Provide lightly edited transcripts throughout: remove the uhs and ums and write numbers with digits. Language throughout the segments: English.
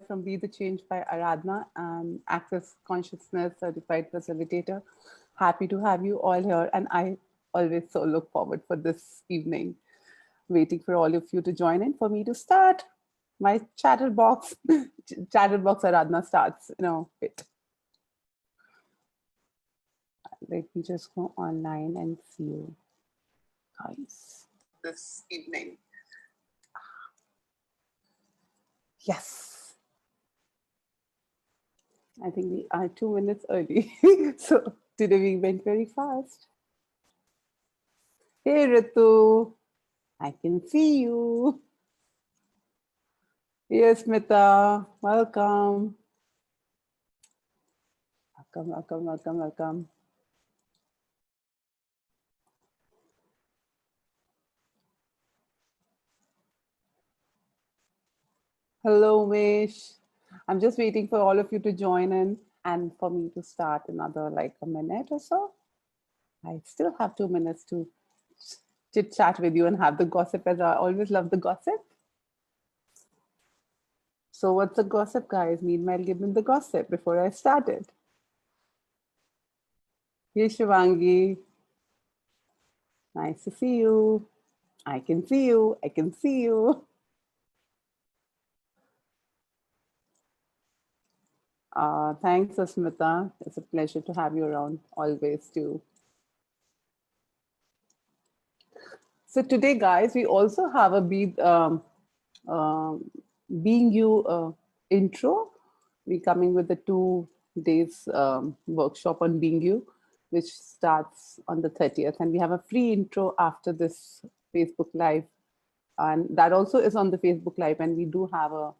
from Be the Change by Aradhana and Access Consciousness Certified Facilitator. Happy to have you all here, and I always so look forward for this evening. Waiting for all of you to join in for me to start my chatterbox. Chatterbox Aradhana starts in a bit. Let me just go online and see you guys this evening. Yes. I think we are 2 minutes early. So today we went very fast. Hey Ritu, I can see you. Yes, Smita, welcome. Welcome. Hello, Mish. I'm just waiting for all of you to join in and for me to start another like a minute or so. I still have 2 minutes to chit chat with you and have the gossip, as I always love the gossip. So what's the gossip, guys? Meanwhile, give me the gossip before I started. Hey, Shivangi. Nice to see you. I can see you. I can see you. Thanks, Asmita. It's a pleasure to have you around always too. So today, guys, we also have a Being You intro. We're coming with the 2 days workshop on Being You, which starts on the 30th. And we have a free intro after this Facebook Live. And that also is on the Facebook Live. And we do have a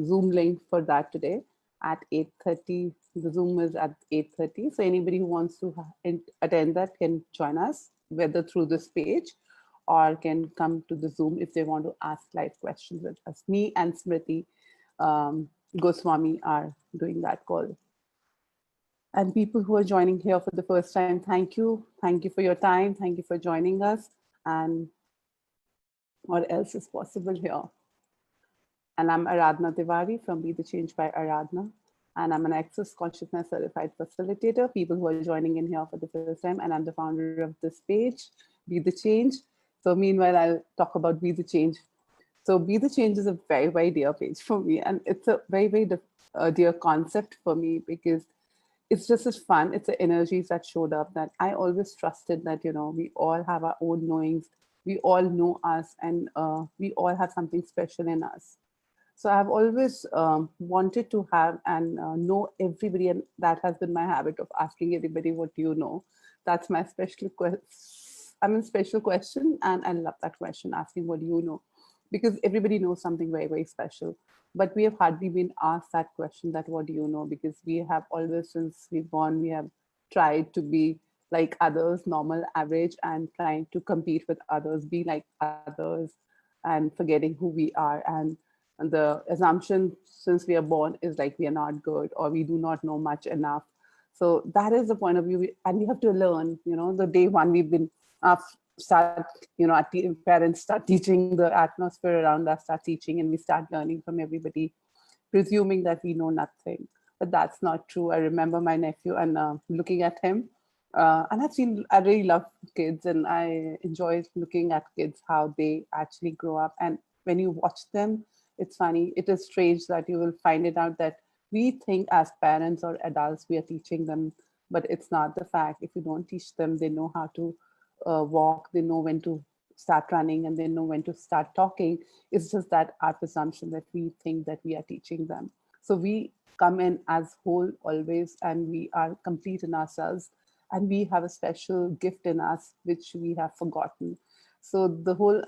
Zoom link for that today at 8:30. The Zoom is at 8:30. So anybody who wants to attend that can join us, whether through this page or can come to the Zoom if they want to ask live questions with us. Me and Smriti Goswami are doing that call. And people who are joining here for the first time, thank you. Thank you for your time. Thank you for joining us. And what else is possible here? And I'm Aradhana Tewari from Be the Change by Aradhana. And I'm an Access Consciousness Certified Facilitator, people who are joining in here for the first time. And I'm the founder of this page, Be the Change. So meanwhile, I'll talk about Be the Change. So Be the Change is a very, very dear page for me. And it's a very, very dear concept for me because it's just as fun. It's the energies that showed up that I always trusted that, we all have our own knowings. We all know us and we all have something special in us. So I've always wanted to have and know everybody, and that has been my habit of asking everybody, what do you know? That's my special special question, and I love that question, asking what do you know? Because everybody knows something very, very special. But we have hardly been asked that question, that what do you know? Because we have always, since we've born, we have tried to be like others, normal, average, and trying to compete with others, be like others, and forgetting who we are. And the assumption since we are born is like we are not good or we do not know much enough. So that is the point of view, and we have to learn. The day one we've been start, our parents start teaching, the atmosphere around us start teaching, and we start learning from everybody, presuming that we know nothing. But that's not true. I remember my nephew and looking at him, and I really love kids, and I enjoy looking at kids, how they actually grow up. And when you watch them, it's funny. It is strange that you will find it out that we think as parents or adults, we are teaching them, but it's not the fact. If you don't teach them, they know how to walk, they know when to start running, and they know when to start talking. It's just that our presumption that we think that we are teaching them. So we come in as whole always, and we are complete in ourselves, and we have a special gift in us, which we have forgotten. So the whole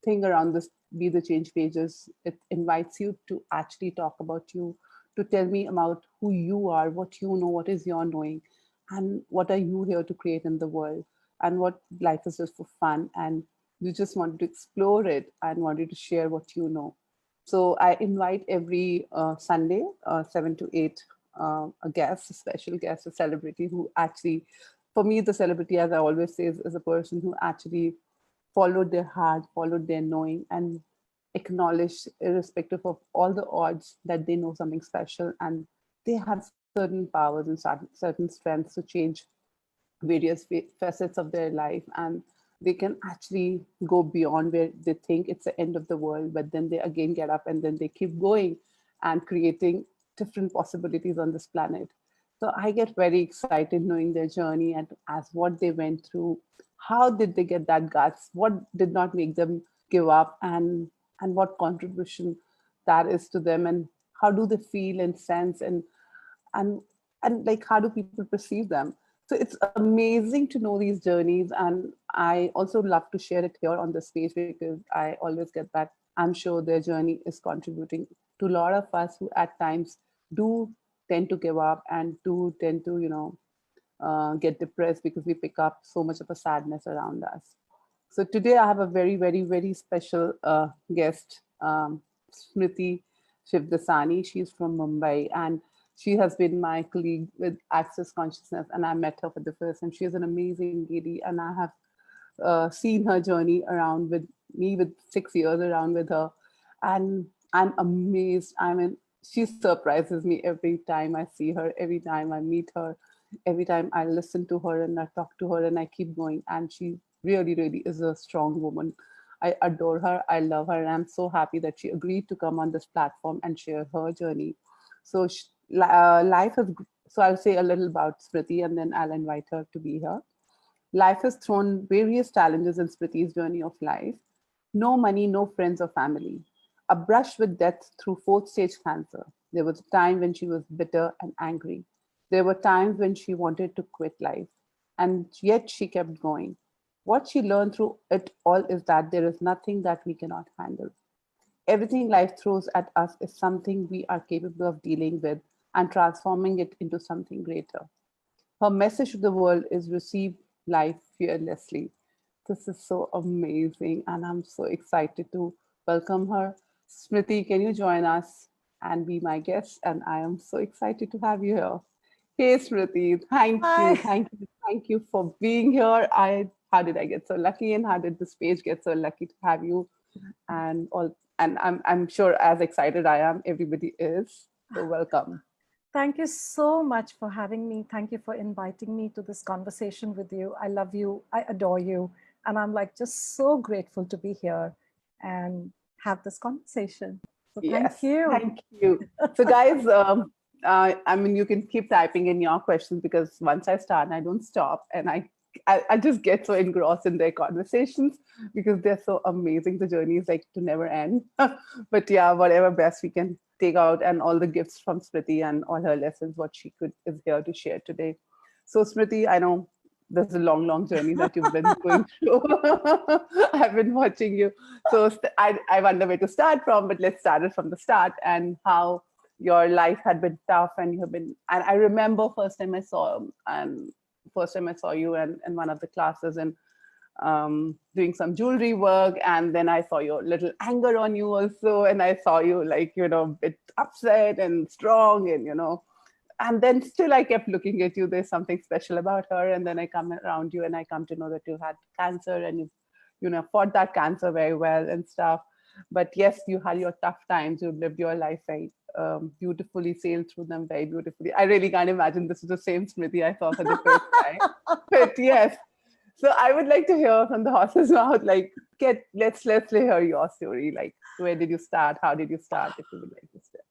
thing around this Be the Change pages, it invites you to actually talk about you, to tell me about who you are, what you know, what is your knowing, and what are you here to create in the world, and what life is just for fun, and you just wanted to explore it and wanted to share what you know. So I invite every Sunday, 7 to 8, a guest, a special guest, a celebrity who actually, for me, the celebrity, as I always say, is a person who actually followed their heart, followed their knowing, and acknowledged irrespective of all the odds that they know something special, and they have certain powers and certain strengths to change various facets of their life, and they can actually go beyond where they think it's the end of the world, but then they again get up and then they keep going and creating different possibilities on this planet. So I get very excited knowing their journey and as what they went through. How did they get that guts? What did not make them give up, and what contribution that is to them, and how do they feel and sense, and and like how do people perceive them? So it's amazing to know these journeys, and I also love to share it here on the stage because I always get that I'm sure their journey is contributing to a lot of us who at times do tend to give up and do tend to get depressed because we pick up so much of a sadness around us. So today I have a very, very, very special guest, Smriti Shivdasani. She's from Mumbai, and she has been my colleague with Access Consciousness, and I met her for the first time. She is an amazing lady, and I have seen her journey around with me with 6 years around with her, and I'm amazed. I mean, she surprises me every time I see her, every time I meet her, every time I listen to her and I talk to her and I keep going. And she really, really is a strong woman. I adore her. I love her. And I'm so happy that she agreed to come on this platform and share her journey. So life has, so I'll say a little about Smriti and then I'll invite her to be here. Life has thrown various challenges in Smriti's journey of life. No money, no friends or family. A brush with death through fourth stage cancer. There was a time when she was bitter and angry. There were times when she wanted to quit life. And yet she kept going. What she learned through it all is that there is nothing that we cannot handle. Everything life throws at us is something we are capable of dealing with and transforming it into something greater. Her message to the world is receive life fearlessly. This is so amazing, and I'm so excited to welcome her. Smriti, can you join us and be my guest? And I am so excited to have you here. Hey, Smriti, Hi. thank you for being here. How did I get so lucky, and how did this page get so lucky to have you? And all, and I'm sure as excited I am, everybody is. So welcome. Thank you so much for having me. Thank you for inviting me to this conversation with you. I love you. I adore you. And I'm like just so grateful to be here and have this conversation. So thank Yes, you. thank you. So, guys, I mean, you can keep typing in your questions because once I start, I don't stop, and I just get so engrossed in their conversations because they're so amazing. The journey is like to never end. But yeah, whatever best we can take out, and all the gifts from Smriti and all her lessons, what she could is here to share today. So, Smriti, I know there's a long, long journey that you've been going through. I've been watching you, so I wonder where to start from, but let's start it from the start and how your life had been tough and you have been. And I remember first time I saw you in one of the classes and doing some jewelry work, and then I saw your little anger on you also, and I saw you like a bit upset and strong, and and then still I kept looking at you. There's something special about her. And then I come around you and I come to know that you had cancer and you fought that cancer very well and stuff. But yes, you had your tough times. You lived your life very beautifully, sailed through them very beautifully. I really can't imagine this is the same Smriti I saw for the first time. But yes. So I would like to hear from the horse's mouth, like, let's hear your story. Like, where did you start? How did you start? If you would like to start.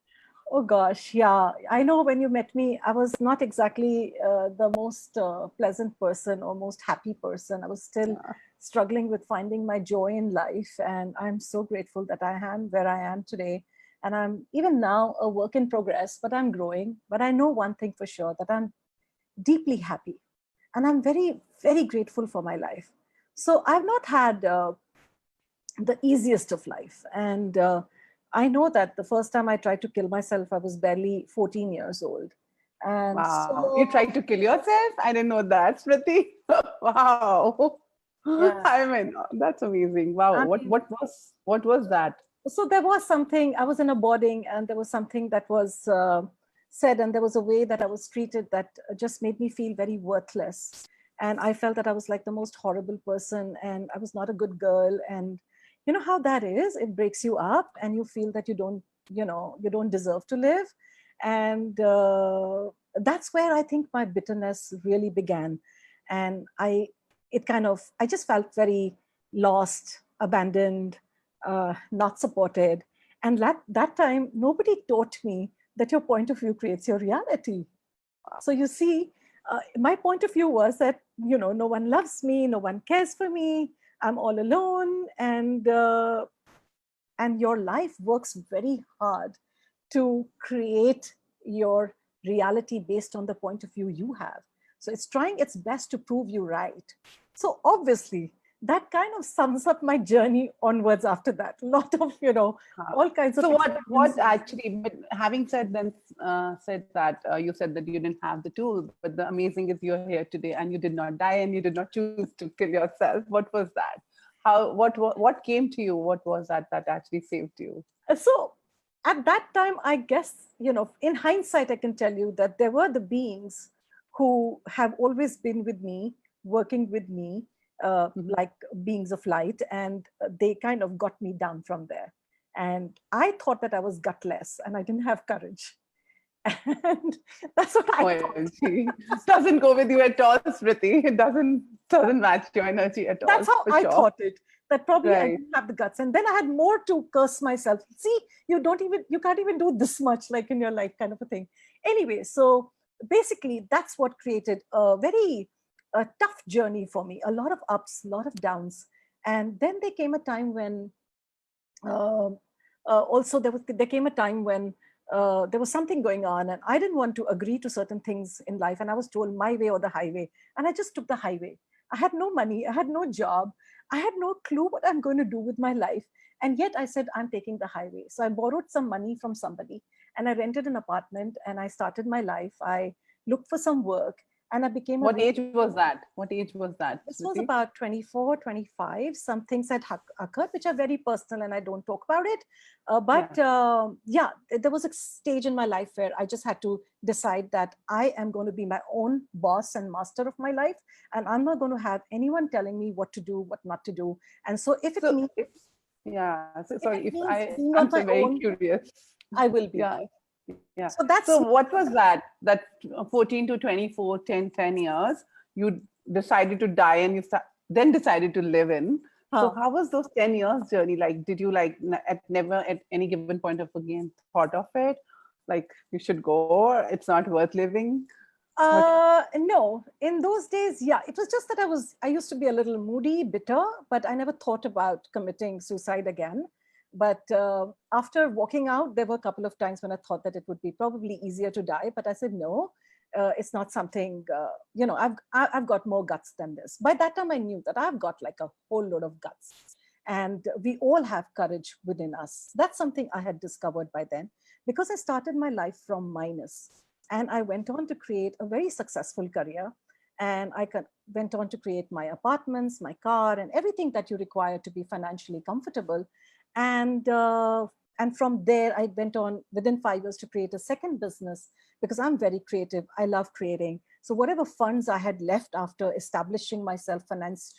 Oh gosh, yeah. I know when you met me, I was not exactly the most pleasant person or most happy person. I was still Yeah. struggling with finding my joy in life. And I'm so grateful that I am where I am today. And I'm even now a work in progress, but I'm growing. But I know one thing for sure, that I'm deeply happy. And I'm very, very grateful for my life. So I've not had the easiest of life. And I know that the first time I tried to kill myself, I was barely 14 years old. And Wow. You so, tried to kill yourself? I didn't know that, Smriti. Wow. yeah, I mean, that's amazing. Wow. I What mean, what was that? so there was something, I was in a boarding, and there was something that was said, and there was a way that I was treated that just made me feel very worthless. And I felt that I was like the most horrible person, and I was not a good girl. And You know how that is? It breaks you up and you feel that you don't deserve to live. And that's where I think my bitterness really began. And I just felt very lost, abandoned, not supported. And that time, nobody taught me that your point of view creates your reality. So you see, my point of view was that, no one loves me, no one cares for me, I'm all alone. And your life works very hard to create your reality based on the point of view you have. So it's trying its best to prove you right. So obviously, that kind of sums up my journey onwards after that. A lot of, all kinds of So what experiences. actually, but having said then, said that, you said that you didn't have the tool, but the amazing is you're here today and you did not die and you did not choose to kill yourself. What was that? What came to you? What was that actually saved you? So at that time, I guess, in hindsight, I can tell you that there were the beings who have always been with me, working with me, Mhm. like beings of light, and they kind of got me down from there. And I thought that I was gutless and I didn't have courage. And that's what I thought. OMG. Doesn't go with you at all, Smriti. It doesn't match your energy at all, That's how for I sure. thought it. That probably I Right. didn't have the guts. And then I had more to curse myself. See, you can't even do this much like in your life, kind of a thing. Anyway, so basically that's what created a very tough journey for me. A lot of ups, a lot of downs. And then there came a time when um also there came a time when there was something going on and I didn't want to agree to certain things in life, and I was told my way or the highway, and I just took the highway. I had no money, I had no job, I had no clue what I'm going to do with my life, and yet I said I'm taking the highway. So I borrowed some money from somebody and I rented an apartment and I started my life. I looked for some work and I became a What very age was that? What age was that, this was Smriti? about 24, 25. Some things had occurred which are very personal and I don't talk about it. Yeah. But yeah, there was a stage in my life where I just had to decide that I am going to be my own boss and master of my life. And I'm not going to have anyone telling me what to do, what not to do. And so So if yeah, so sorry if if it means being I'm on so my very own, curious. I will be. Yeah. Yeah. So So that's what was that 14 to 24, 10 years, you decided to die and then decided to live in. So huh. how was those 10 years journey? Like, did you like at never at any given point of again thought of it? Like you should go, or it's not worth living? What? No, in those days, yeah, it was just that I used to be a little moody, bitter, but I never thought about committing suicide again. But after walking out, there were a couple of times when I thought that it would be probably easier to die. But I said, no, it's not something, I've got more guts than this. By that time, I knew that I've got like a whole load of guts. And we all have courage within us. That's something I had discovered by then because I started my life from minus. And I went on to create a very successful career. And went on to create my apartments, my car, and everything that you require to be financially comfortable. And and from there, I went on within 5 years to create a second business because I'm very creative. I love creating. So whatever funds I had left after establishing myself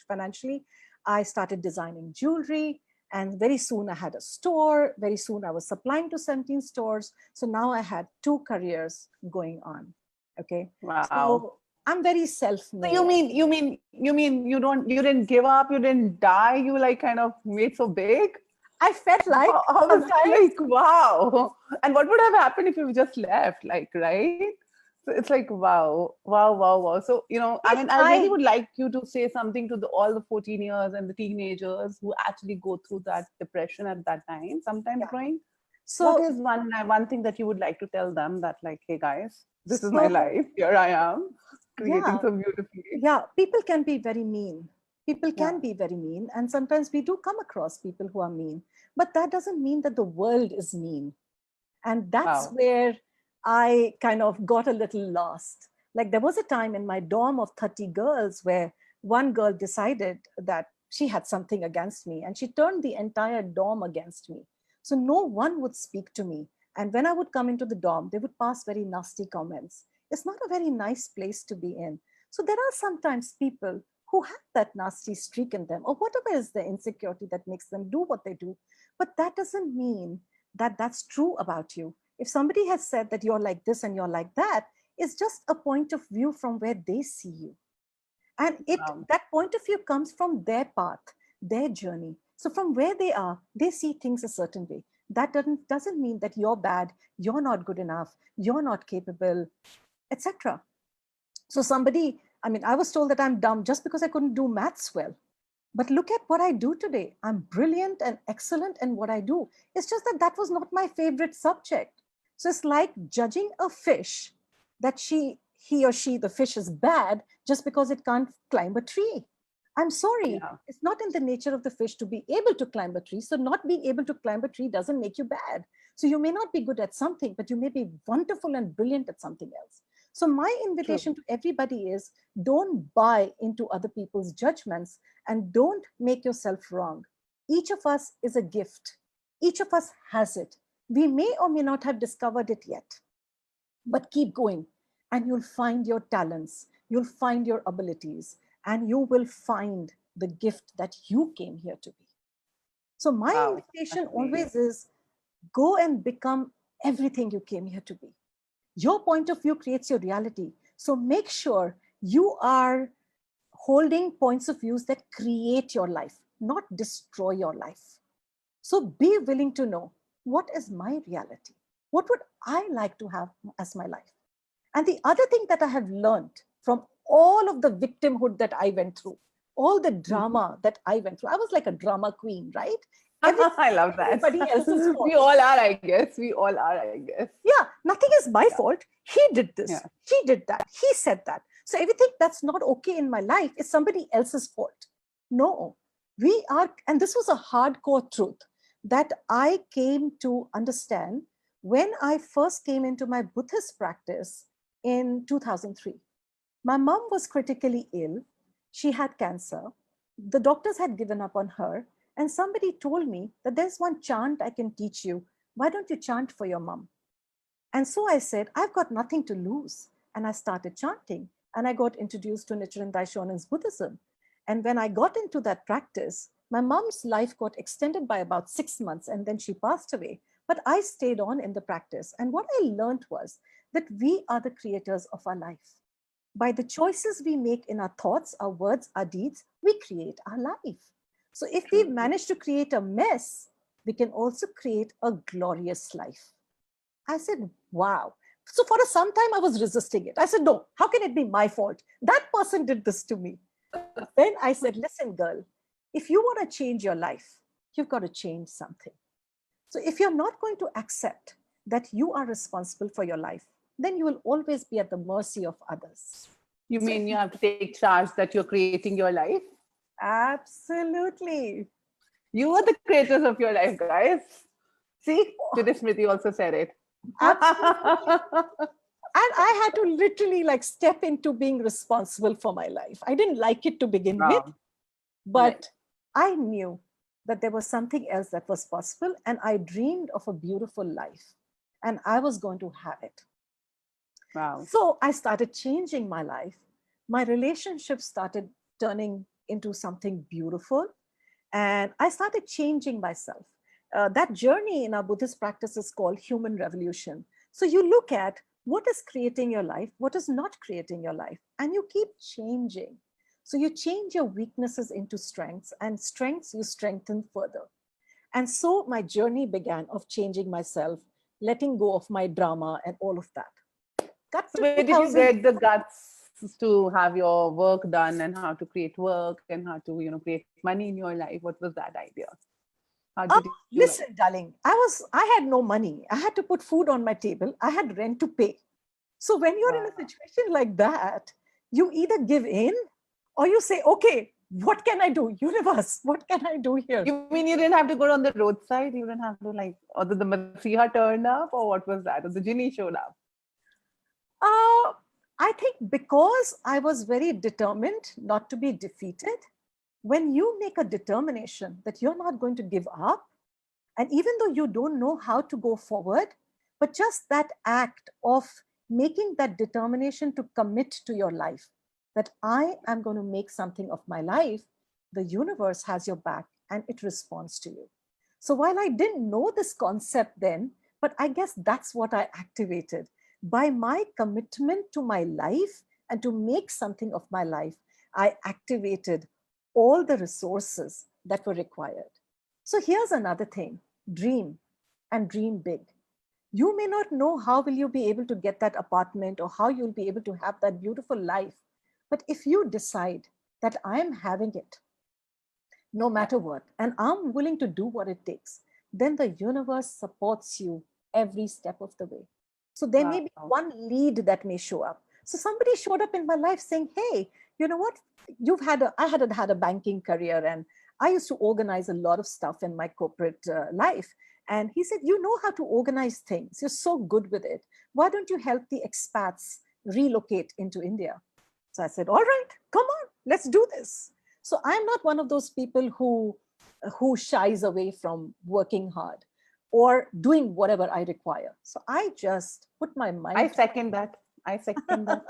financially, I started designing jewelry. And very soon I had a store. Very soon I was supplying to 17 stores. So now I had two careers going on. Okay. Wow. So I'm very So self-made. you didn't give up, you didn't die, you like kind of made so big? I felt like How was sometimes like wow? And what would have happened if you just left? Like, right? So it's like wow, wow, wow, wow. So I if mean, I really I would like you to say something to all the 14 years and the teenagers who actually go through that depression at that time, sometimes yeah. growing. What So is one thing that you would like to tell them that like, hey guys, this is my so life. Here I am, creating yeah, so beautifully. yeah, people can be very mean. People Yeah. can be very mean, and sometimes we do come across people who are mean. But that doesn't mean that the world is mean. And that's Wow. where I kind of got a little lost. Like there was a time in my dorm of 30 girls where one girl decided that she had something against me and she turned the entire dorm against me. So no one would speak to me. And when I would come into the dorm, they would pass very nasty comments. It's not a very nice place to be in. So there are sometimes people who have that nasty streak in them, or whatever is the insecurity that makes them do what they do. But that doesn't mean that that's true about you. If somebody has said that you're like this and you're like that, it's just a point of view from where they see you. And Wow. that point of view comes from their path, their journey. So from where they are, they see things a certain way. That doesn't mean that you're bad, you're not good enough, you're not capable, etc. So somebody, I mean, I was told that I'm dumb just because I couldn't do maths well. But look at what I do today. I'm brilliant and excellent in what I do. It's just that that was not my favorite subject. So it's like judging a fish that he or she, the fish is bad just because it can't climb a tree. I'm sorry. Yeah. It's not in the nature of the fish to be able to climb a tree. So not being able to climb a tree doesn't make you bad. So you may not be good at something, but you may be wonderful and brilliant at something else. So my True. invitation to everybody is don't buy into other people's judgments and don't make yourself wrong. Each of us is a gift. Each of us has it. We may or may not have discovered it yet, but keep going and you'll find your talents, you'll find your abilities, and you will find the gift that you came here to be. So my Wow. invitation That's amazing. always is go and become everything you came here to be. Your point of view creates your reality. So make sure you are holding points of views that create your life, not destroy your life. So be willing to know, what is my reality? What would I like to have as my life? And the other thing that I have learned from all of the victimhood that I went through, all the drama that I went through, I was like a drama queen, right? Everything I love was that. everybody else's We fault. all are, I guess. We all are, I guess. Yeah, nothing is my Yeah. fault. He did this, Yeah. she did that, he said that. So everything that's not okay in my life is somebody else's fault. No, we are, and this was a hardcore truth that I came to understand when I first came into my Buddhist practice in 2003. My mom was critically ill. She had cancer. The doctors had given up on her. And somebody told me that there's one chant I can teach you. Why don't you chant for your mom? And so I said, I've got nothing to lose. And I started chanting. And I got introduced to Nichiren Daishonen's Buddhism. And when I got into that practice, my mom's life got extended by about 6 months and then she passed away. But I stayed on in the practice. And what I learned was that we are the creators of our life. By the choices we make in our thoughts, our words, our deeds, we create our life. So if we True. manage to create a mess, we can also create a glorious life. I said, wow. So for some time, I was resisting it. I said, no, how can it be my fault? That person did this to me. Then I said, listen, girl, if you want to change your life, you've got to change something. So if you're not going to accept that you are responsible for your life, then you will always be at the mercy of others. You So mean you have to take charge that you're creating your life? absolutely. You are the creators of your life, guys. See, today Smriti also said it. Absolutely. And I had to literally like step into being responsible for my life. I didn't like it to begin with, Wow. Right. but I knew that there was something else that was possible. And I dreamed of a beautiful life and I was going to have it. Wow. So I started changing my life. My relationships started turning into something beautiful. And I started changing myself. That journey in our Buddhist practice is called human revolution. So you look at what is creating your life, what is not creating your life, and you keep changing. So you change your weaknesses into strengths, and strengths you strengthen further. And so my journey began of changing myself, letting go of my drama and all of that. Cut So to where did you 2000. get the guts to have your work done and how to create work and how to, create money in your life? What was that idea? How Oh, did you like? listen, darling, I had no money. I had to put food on my table. I had rent to pay. So when you're in a Wow. situation like that, you either give in or you say, okay, what can I do? Universe, what can I do here? You mean you didn't have to go on the roadside? You didn't have to or did the Masiha turned up or what was that? Or the genie showed up? Uh, I think because I was very determined not to be defeated, when you make a determination that you're not going to give up, and even though you don't know how to go forward, but just that act of making that determination to commit to your life, that I am going to make something of my life, the universe has your back and it responds to you. So while I didn't know this concept then, but I guess that's what I activated. By my commitment to my life and to make something of my life, I activated all the resources that were required. So here's another thing: dream, and dream big. You may not know how will you be able to get that apartment or how you'll be able to have that beautiful life. But if you decide that I am having it, no matter what, and I'm willing to do what it takes, then the universe supports you every step of the way. So there may be Wow. one lead that may show up. So somebody showed up in my life saying, hey, you know what? I had a banking career, and I used to organize a lot of stuff in my corporate life. And he said, you know how to organize things. You're so good with it. Why don't you help the expats relocate into India? So I said, all right, come on, let's do this. So I'm not one of those people who shies away from working hard or doing whatever I require. So I just put my I mind second that. I second that.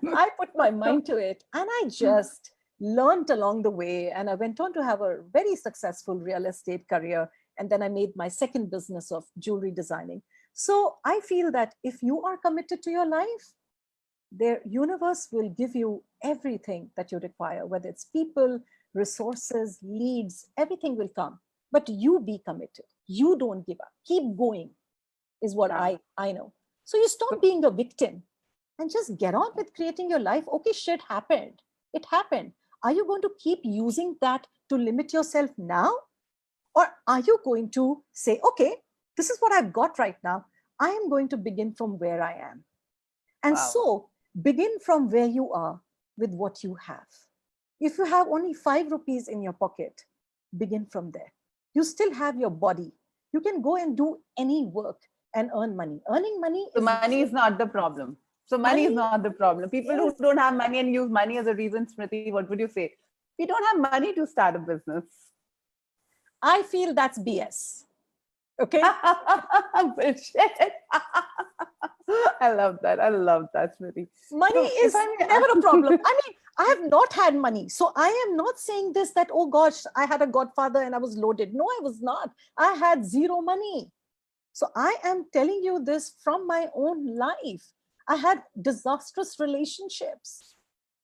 I put my mind to it, and I just learned along the way. And I went on to have a very successful real estate career. And then I made my second business of jewelry designing. So I feel that if you are committed to your life, the universe will give you everything that you require, whether it's people, resources, leads, everything will come. But you be committed. You don't give up. Keep going is what Yeah. I know. So you stop being a victim and just get on with creating your life. Okay, shit happened. It happened. Are you going to keep using that to limit yourself now? Or are you going to say, okay, this is what I've got right now. I am going to begin from where I am. And Wow. so begin from where you are with what you have. If you have only 5 rupees in your pocket, begin from there. You still have your body. You can go and do any work and earn money. Earning money So is money is not the problem. So money is money not the problem. People who is, don't have money and use money as a reason, Smriti, what would you say? We don't have money to start a business. I feel that's BS. Okay. Bullshit. I love that. I love that, Smriti. Money So if is I may never ask, a problem. I mean, I have not had money. So I am not saying this that, oh gosh, I had a godfather and I was loaded. No, I was not. I had zero money. So I am telling you this from my own life. I had disastrous relationships.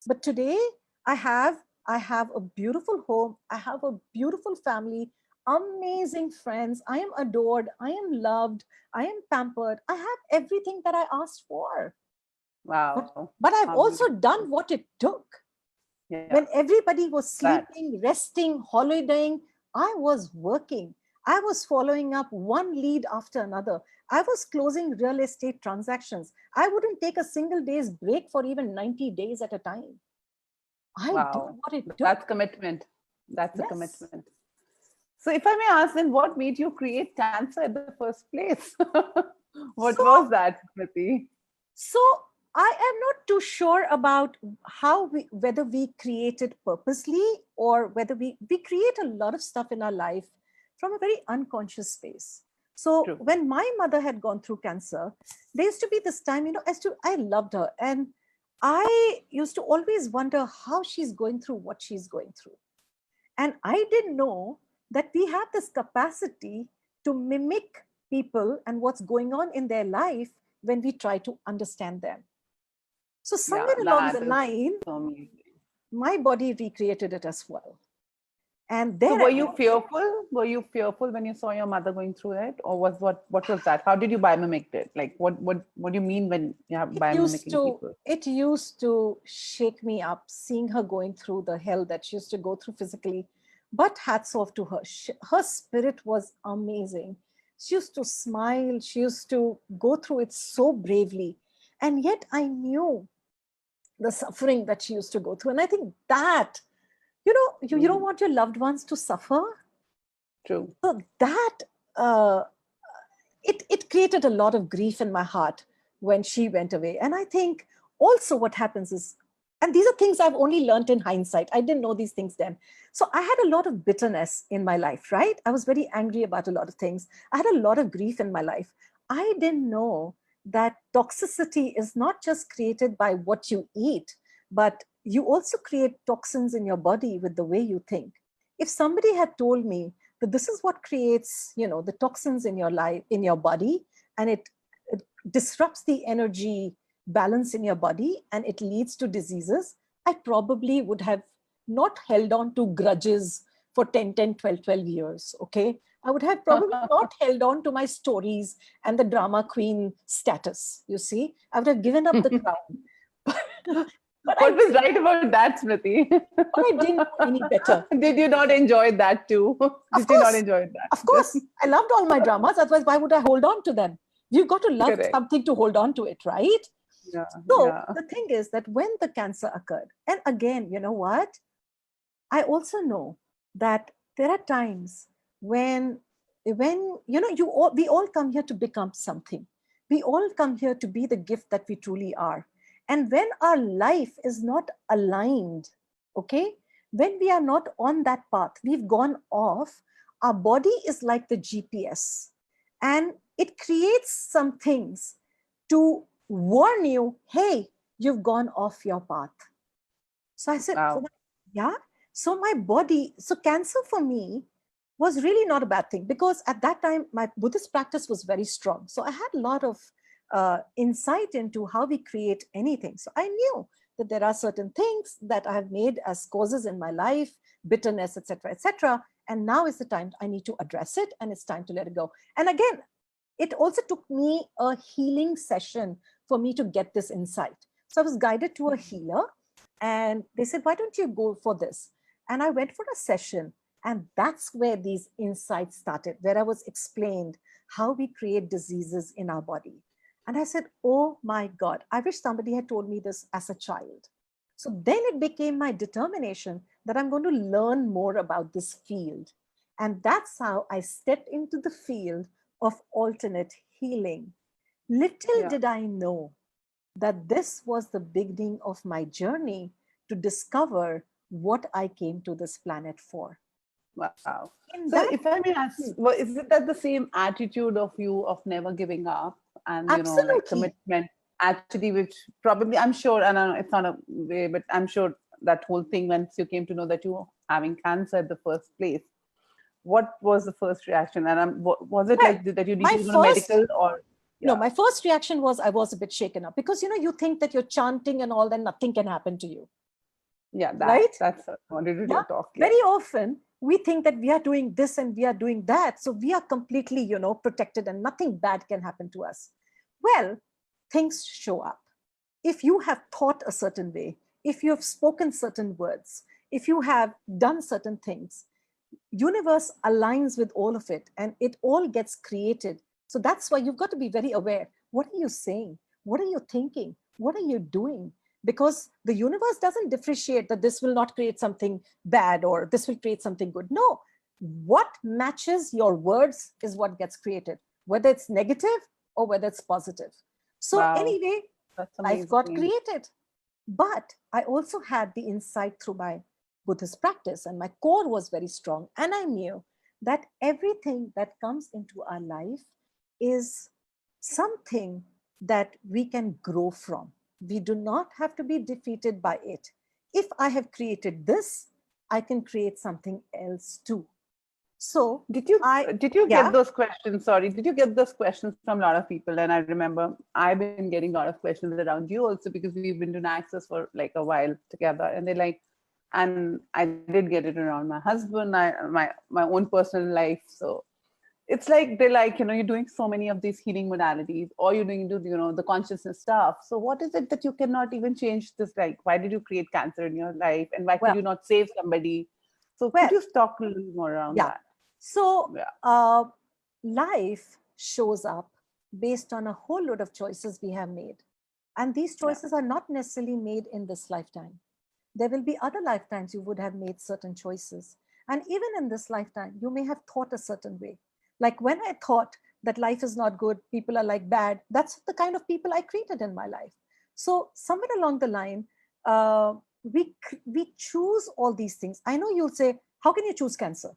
But today I have I have a beautiful home. I have a beautiful family, amazing friends. I am adored. I am loved. I am pampered. I have everything that I asked for. But, wow, but how I've also beautiful. done what it took. Yeah, When everybody was that. sleeping, resting, holidaying, I was working. I was following up one lead after another. I was closing real estate transactions. I wouldn't take a single day's break for even 90 days at a time. I did Wow, what it that's took. commitment. That's a Yes. commitment. So if I may ask, then what made you create cancer in the first place? What So, was that, Smriti? so I am not too sure about whether we create it purposely or whether we create a lot of stuff in our life from a very unconscious space. So True. when my mother had gone through cancer, there used to be this time, I loved her, and I used to always wonder how she's going through what she's going through. And I didn't know that we have this capacity to mimic people and what's going on in their life when we try to understand them. So, Yeah, somewhere along that the is line, so amazing. my body recreated it as well. And So there were I you was. fearful? Were you fearful when you saw your mother going through it? Or what was that? How did you biomimic it? Like what do you mean when you have biomimicking people? It used to shake me up seeing her going through the hell that she used to go through physically. But hats off to her. Her spirit was amazing. She used to smile. She used to go through it so bravely. And yet I knew the suffering that she used to go through. And I think that, you don't Mm, want your loved ones to suffer. true. So that uh, it created a lot of grief in my heart when she went away. And I think also what happens is, and these are things I've only learned in hindsight. I didn't know these things then. So I had a lot of bitterness in my life, right? I was very angry about a lot of things. I had a lot of grief in my life. I didn't know that toxicity is not just created by what you eat, but you also create toxins in your body with the way you think. If somebody had told me that this is what creates, the toxins in your life, in your body, and it disrupts the energy balance in your body and it leads to diseases, I probably would have not held on to grudges for 10, 10, 12, 12 years. Okay. I would have probably not held on to my stories and the drama queen status. You see, I would have given up the crown. But I What was did, right about that, Smriti? but I didn't know any better. Did you not enjoy that too? Of Did you not course, enjoy that? of course, I loved all my dramas. Otherwise, why would I hold on to them? You've got to love Correct. something to hold on to it, right? Yeah, So yeah. the thing is that when the cancer occurred, and again, you know what? I also know that there are times when we all come here to become something. We all come here to be the gift that we truly are. And when our life is not aligned, okay, when we are not on that path, we've gone off, our body is like the GPS, and it creates some things to warn you, hey, you've gone off your path. So I said, Wow. yeah. So my body, so cancer for me was really not a bad thing, because at that time my Buddhist practice was very strong. So I had a lot of insight into how we create anything. So I knew that there are certain things that I have made as causes in my life, bitterness, etc., etc. And now is the time I need to address it, and it's time to let it go. And again, it also took me a healing session for me to get this insight. So I was guided to a healer, and they said, why don't you go for this? And I went for a session, and that's where these insights started, where I was explained how we create diseases in our body. And I said, oh my God, I wish somebody had told me this as a child. So then it became my determination that I'm going to learn more about this field. And that's how I stepped into the field of alternate healing. Little Yeah. did I know that this was the beginning of my journey to discover what I came to this planet for. Wow. In So that, if I may ask, well, is it that the same attitude of you of never giving up and like absolutely. commitment actually, which probably I'm sure, and I know it's not a way, but I'm sure that whole thing once you came to know that you were having cancer at the first place, what was the first reaction? And was it Well, like that you my needed to go to first, medical or no, yeah, my first reaction was I was a bit shaken up, because, you think that you're chanting and all, then nothing can happen to you, yeah, right? that's what I wanted Yeah. to talk. Yeah, Very often we think that we are doing this and we are doing that. So we are completely, protected and nothing bad can happen to us. Well, things show up. If you have thought a certain way, if you have spoken certain words, if you have done certain things, universe aligns with all of it and it all gets created. So that's why you've got to be very aware. What are you saying? What are you thinking? What are you doing? Because the universe doesn't differentiate that this will not create something bad or this will create something good. No, what matches your words is what gets created, whether it's negative or whether it's positive. So wow, anyway, that's life got amazing. created. But I also had the insight through my Buddhist practice, and my core was very strong. And I knew that everything that comes into our life is something that we can grow from. We do not have to be defeated by it. If I have created this, I can create something else too. So Did you I, did you yeah, get those questions? Sorry, did you get those questions from a lot of people? And I remember I've been getting a lot of questions around you also because we've been doing access for like a while together, and they're like, and I did get it around my husband, my own personal life. So it's like they're like, you're doing so many of these healing modalities, or you're doing the consciousness stuff. So what is it that you cannot even change this? Like, why did you create cancer in your life, and why could well, you not save somebody? So could well, you talk a little more around yeah. that? So Yeah. life shows up based on a whole load of choices we have made. And these Yeah. choices are not necessarily made in this lifetime. There will be other lifetimes you would have made certain choices. And even in this lifetime, you may have thought a certain way. Like when I thought that life is not good, people are like bad, that's the kind of people I created in my life. So somewhere along the line, we choose all these things. I know you'll say, how can you choose cancer?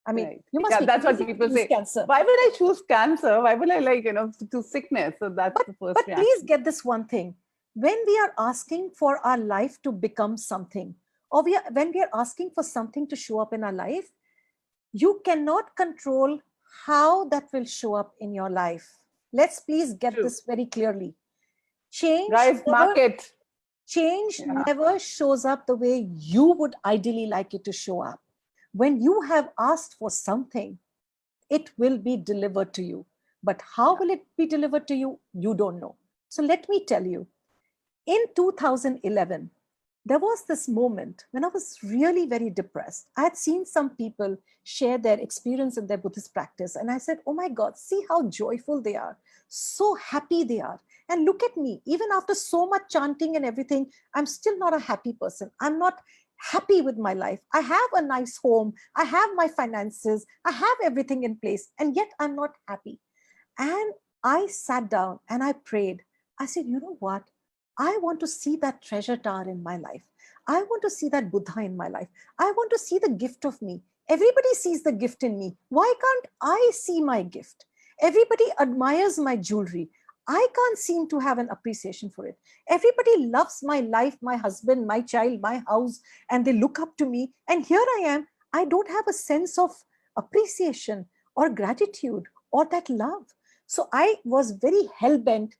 I mean, Right. you must Yeah, be that's what crazy to people choose say. cancer. Why would I choose cancer? Why would I like, to sickness? So that's But the first but please reaction. get this one thing. when we are asking for our life to become something, or when we are asking for something to show up in our life, you cannot control how that will show up in your life. Let's please get True. this very clearly. Change Right, never market. change Yeah. never shows up the way you would ideally like it to show up. When you have asked for something, it will be delivered to you. But how Yeah. will it be delivered to you? You don't know. So let me tell you, in 2011, there was this moment when I was really very depressed. I had seen some people share their experience in their Buddhist practice, and I said, oh my God, see how joyful they are, so happy they are. And look at me, even after so much chanting and everything, I'm still not a happy person. I'm not happy with my life. I have a nice home, I have my finances, I have everything in place, and yet I'm not happy. And I sat down and I prayed. I said, you know what? I want to see that treasure tower in my life. I want to see that Buddha in my life. I want to see the gift of me. Everybody sees the gift in me. Why can't I see my gift? Everybody admires my jewelry. I can't seem to have an appreciation for it. Everybody loves my life, my husband, my child, my house, and they look up to me. And here I am. I don't have a sense of appreciation or gratitude or that love. So I was very hell bent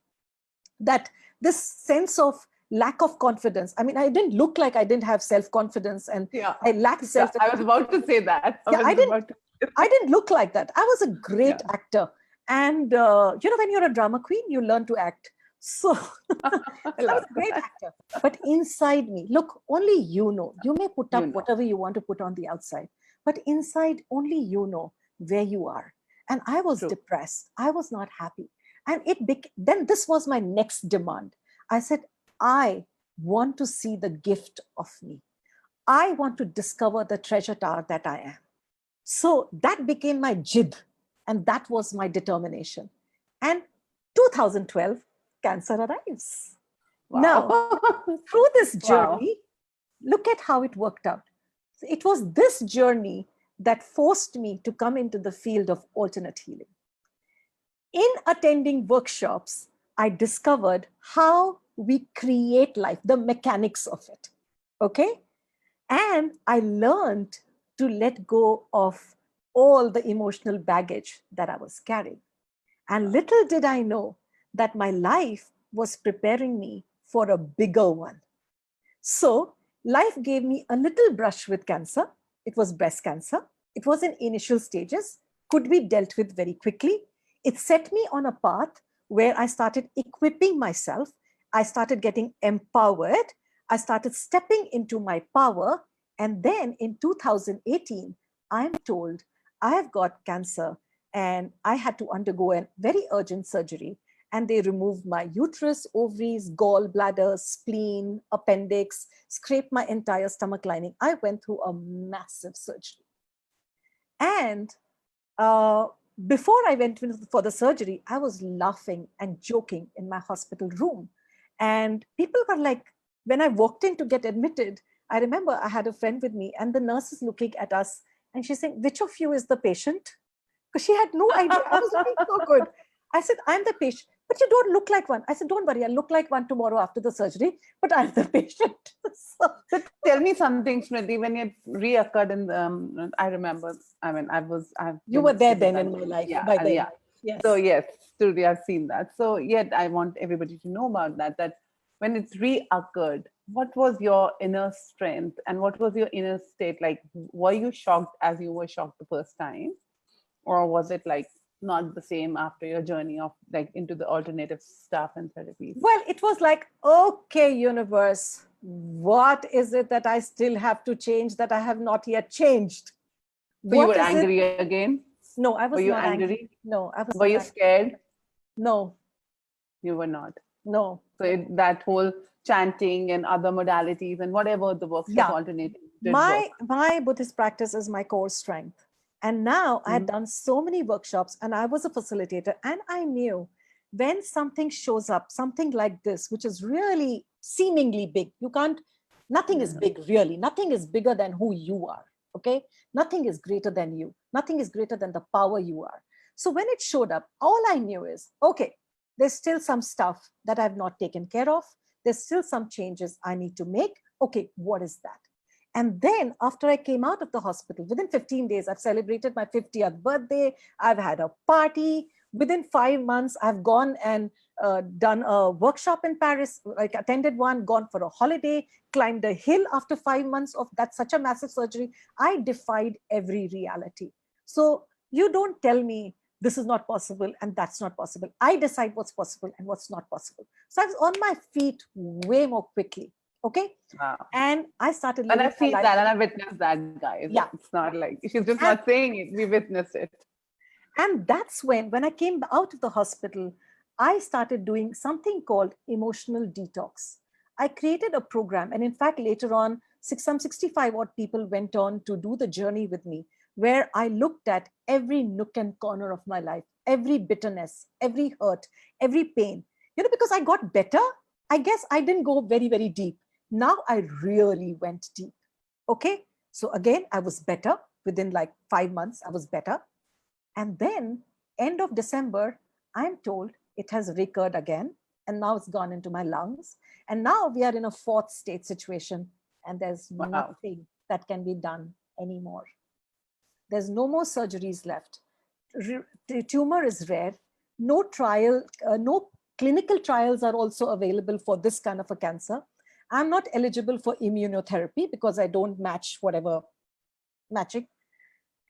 that this sense of lack of confidence. I mean, I didn't look like I didn't have self confidence, and Yeah. I lacked self. I was about to say that. I Yeah, was about to say I that. didn't look like that. I was a great Yeah. actor, and when you're a drama queen, you learn to act. So, I so I was love a great that. actor. But inside me, look, only you know. You may put You up know. whatever you want to put on the outside, but inside, only you know where you are. And I was True. depressed. I was not happy. And then this was my next demand. I said, I want to see the gift of me. I want to discover the treasure tower that I am. So that became my jid, and that was my determination. And 2012, cancer arrives. Now, Wow. through this Wow. journey, look at how it worked out. It was this journey that forced me to come into the field of alternate healing. In attending workshops, I discovered how we create life, the mechanics of it. Okay? And I learned to let go of all the emotional baggage that I was carrying. And little did I know that my life was preparing me for a bigger one. So, life gave me a little brush with cancer. It was breast cancer. It was in initial stages, could be dealt with very quickly. It set me on a path where I started equipping myself. I started getting empowered. I started stepping into my power. And then in 2018, I'm told I have got cancer and I had to undergo a very urgent surgery, and they removed my uterus, ovaries, gallbladder, spleen, appendix, scraped my entire stomach lining. I went through a massive surgery. And uh, before I went for the surgery, I was laughing and joking in my hospital room. And people were like, when I walked in to get admitted, I remember I had a friend with me, and the nurse is looking at us and she's saying, which of you is the patient? Because she had no idea. I was looking so good. I said, I'm the patient, but you don't look like one. I said, don't worry, I'll look like one tomorrow after the surgery, but I'm the patient. So, So tell me something, Smriti, when it reoccurred in the, I remember, I mean, I've you were been there sitting then down. in my life Yeah, by yeah. then. So Yes. yes, truly I've seen that. So yet I want everybody to know about that, that when it reoccurred, what was your inner strength and what was your inner state? Like, were you shocked as you were shocked the first time? Or was it like not the same after your journey of like into the alternative stuff and therapies? Well, it was like, okay, universe, what is it that I still have to change that I have not yet changed? So you What were is it? angry again? No, I Were was you not angry. angry? No, I was Were not you angry. scared? No, You were not. no. So that whole chanting and other modalities and whatever the workshop Yeah. alternative did work. My Buddhist practice is my core strength. And now I had Mhm. done so many workshops and I was a facilitator, and I knew when something shows up, something like this, which is really seemingly big, you can't, nothing is Yeah. big really. Nothing is bigger than who you are. Okay. Nothing is greater than you. Nothing is greater than the power you are. So when it showed up, all I knew is, okay, there's still some stuff that I've not taken care of. There's still some changes I need to make. Okay, what is that? And then after I came out of the hospital, within 15 days, I've celebrated my 50th birthday. I've had a party. Within 5 months, I've gone and done a workshop in Paris, like attended one, gone for a holiday, climbed a hill after 5 months of that, such a massive surgery. I defied every reality. So you don't tell me this is not possible and that's not possible. I decide what's possible and what's not possible. So I was on my feet way more quickly. Okay. Wow. And I started And living I've my seen life. that and I've witnessed that, guys. Yeah. It's not like she's just And, not saying it. We witnessed it. and that's when I came out of the hospital, I started doing something called emotional detox. I created a program. And in fact, later on, some 65 odd people went on to do the journey with me, where I looked at every nook and corner of my life, every bitterness, every hurt, every pain. Because I got better, I guess I didn't go very, very deep. Now I really went deep. Okay. So again, I was better within like 5 months, I was better. And then, end of December, I'm told it has recurred again. And now it's gone into my lungs. And now we are in a fourth state situation. And there's Wow. nothing that can be done anymore. There's no more surgeries left. The tumor is rare. No clinical trials are also available for this kind of a cancer. I'm not eligible for immunotherapy because I don't match whatever matching.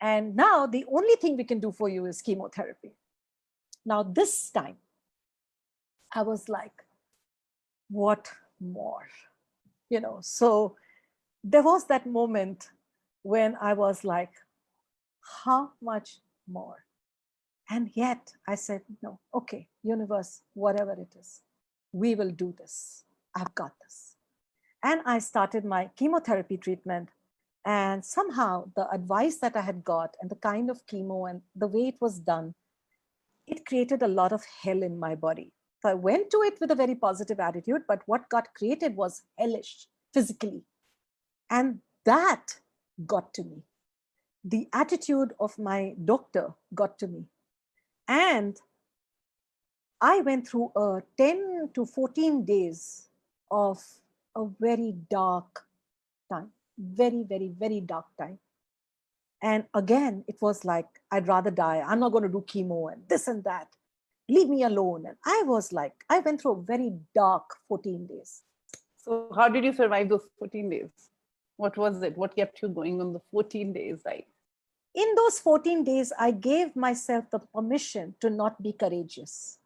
And now the only thing we can do for you is chemotherapy. Now, this time, I was like, what more? So there was that moment when I was like, how much more? And yet I said, no, okay, universe, whatever it is, we will do this. I've got this. And I started my chemotherapy treatment. And somehow the advice that I had got and the kind of chemo and the way it was done, it created a lot of hell in my body. So I went to it with a very positive attitude, but what got created was hellish physically. And that got to me. The attitude of my doctor got to me. And I went through a 10 to 14 days of a very dark time, very, very, very dark time. And again, it was like, I'd rather die. I'm not going to do chemo and this and that. Leave me alone. And I was like, I went through a very dark 14 days. So how did you survive those 14 days? What was it? What kept you going on the 14 days? Like, in those 14 days, I gave myself the permission to not be courageous.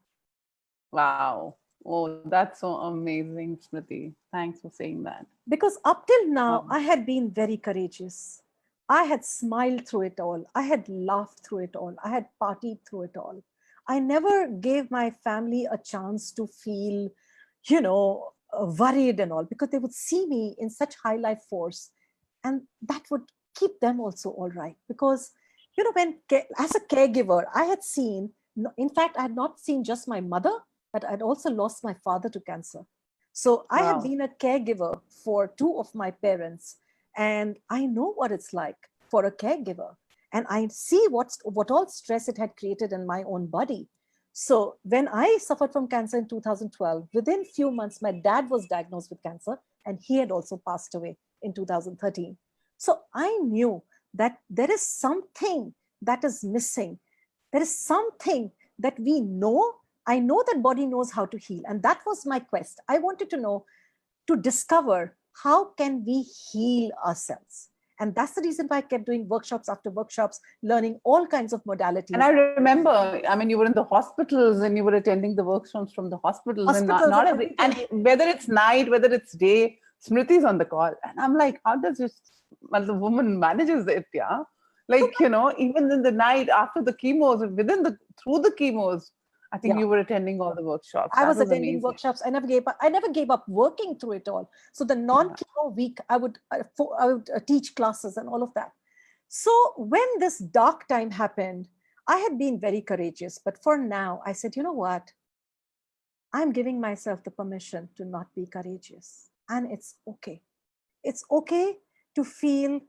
wow. Oh, that's so amazing, Smriti. Thanks for saying that. Because up till now, I had been very courageous. I had smiled through it all. I had laughed through it all. I had partied through it all. I never gave my family a chance to feel, worried and all, because they would see me in such high life force. And that would keep them also all right. Because, as a caregiver, I had seen, in fact, I had not seen just my mother, but I'd also lost my father to cancer. So I had been a caregiver for two of my parents, and I know what it's like for a caregiver. And I see what all stress it had created in my own body. So when I suffered from cancer in 2012, within few months, my dad was diagnosed with cancer, and he had also passed away in 2013. So I knew that there is something that is missing. There is something that we know. I know that body knows how to heal. And that was my quest. I wanted to know, to discover how can we heal ourselves. And that's the reason why I kept doing workshops after workshops, learning all kinds of modalities. And I remember, I mean, you were in the hospitals and you were attending the workshops from the hospitals and not every, and whether it's night, whether it's day, Smriti's on the call. And I'm like, how does this, well, the woman manages it, yeah? Like, even in the night after the chemos, through the chemos, I think you were attending all the workshops. I was attending workshops. I never gave up working through it all. So the non-chemo week, I would teach classes and all of that. So when this dark time happened, I had been very courageous. But for now, I said, you know what? I'm giving myself the permission to not be courageous. And it's okay. It's okay to feel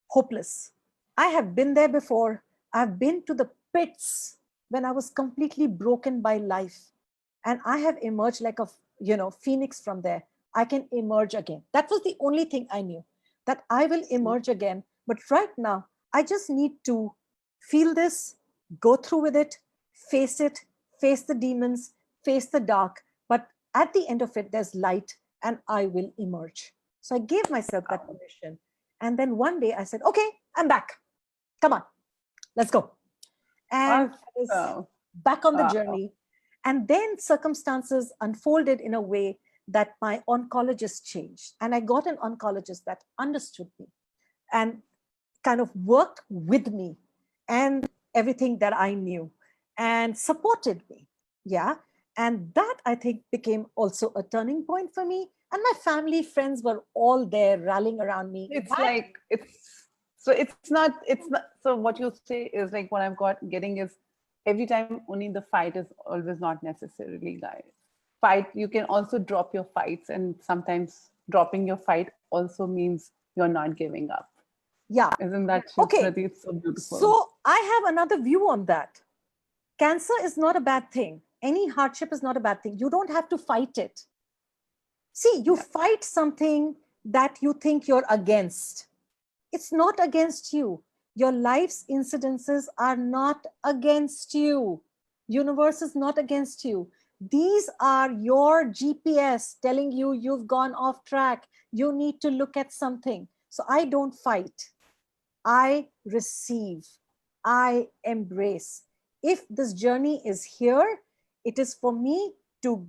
hopeless. I have been there before. I've been to the pits when I was completely broken by life. and I have emerged like a, phoenix from there. I can emerge again. That was the only thing I knew, that I will emerge again. But right now, I just need to feel this, go through with it, face the demons, face the dark. But at the end of it, there's light and I will emerge. So I gave myself that permission. And then one day I said, okay, I'm back. Come on, let's go. And I was back on the journey. And then circumstances unfolded in a way that my oncologist changed. And I got an oncologist that understood me and kind of worked with me and everything that I knew and supported me. Yeah. And that, I think, became also a turning point for me. And my family, friends were all there rallying around me. It's not, so what you say is like, what getting is, every time only the fight is always not necessarily, guys. Fight, you can also drop your fights, and sometimes dropping your fight also means you're not giving up. Yeah. Isn't that true? Okay. It's so beautiful. So I have another view on that. Cancer is not a bad thing. Any hardship is not a bad thing. You don't have to fight it. See, you fight something that you think you're against. It's not against you. Your life's incidences are not against you. Universe is not against you. These are your GPS telling you you've gone off track. You need to look at something. So I don't fight. I receive. I embrace. If this journey is here, it is for me to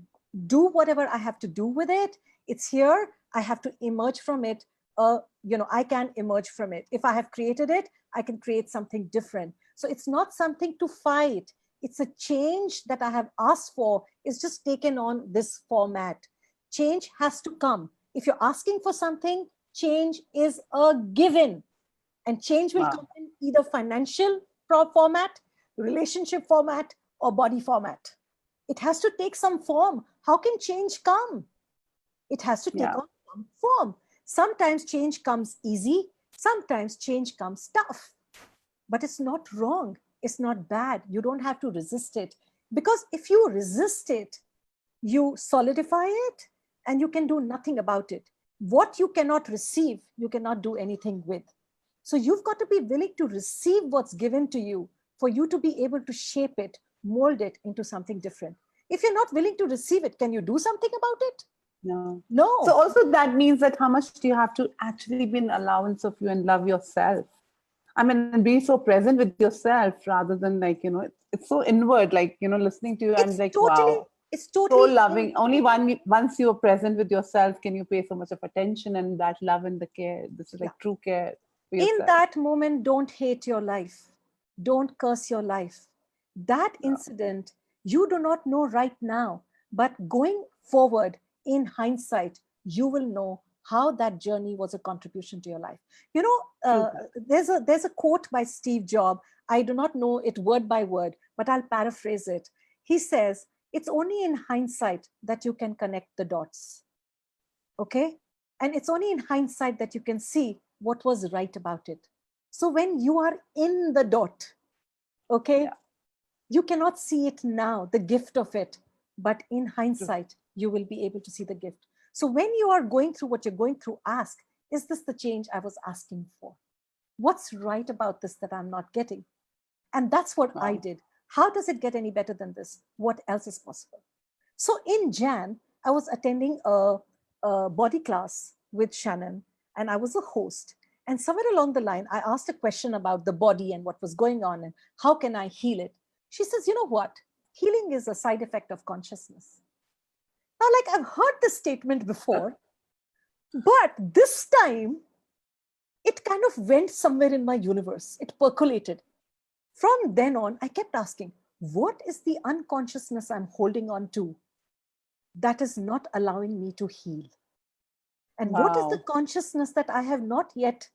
do whatever I have to do with it. It's here. I have to emerge from it. I can emerge from it. If I have created it, I can create something different. So it's not something to fight. It's a change that I have asked for. It's just taken on this format. Change has to come. If you're asking for something, change is a given. And change will come in either financial format, relationship format, or body format. It has to take some form. How can change come? It has to take on some form. Sometimes change comes easy. Sometimes change comes tough. But it's not wrong. It's not bad. You don't have to resist it. Because if you resist it, you solidify it and you can do nothing about it. What you cannot receive, you cannot do anything with. So you've got to be willing to receive what's given to you for you to be able to shape it, mold it into something different. If you're not willing to receive it, can you do something about it? No. No. So also that means that how much do you have to actually be in allowance of you and love yourself? I mean, and be so present with yourself rather than like, it's so inward, like, listening to you, I'm like, wow. It's totally so loving. Only once you're present with yourself, can you pay so much of attention and that love and the care. This is like true care for yourself. In that moment, don't hate your life. Don't curse your life. That incident, you do not know right now, but going forward in hindsight, you will know how that journey was a contribution to your life. There's a quote by Steve Jobs. I do not know it word by word, but I'll paraphrase it. He says, it's only in hindsight that you can connect the dots. Okay? And it's only in hindsight that you can see what was right about it. So when you are in the dot, okay, you cannot see it now, the gift of it, but in hindsight, you will be able to see the gift. So when you are going through what you're going through, ask, is this the change I was asking for? What's right about this that I'm not getting? And that's what I did. How does it get any better than this? What else is possible? So in Jan, I was attending a body class with Shannon, and I was a host. And somewhere along the line, I asked a question about the body and what was going on and how can I heal it? She says, you know what? Healing is a side effect of consciousness. Now, like I've heard this statement before, but this time it kind of went somewhere in my universe. It percolated. From then on, I kept asking, what is the unconsciousness I'm holding on to that is not allowing me to heal? And what is the consciousness that I have not yet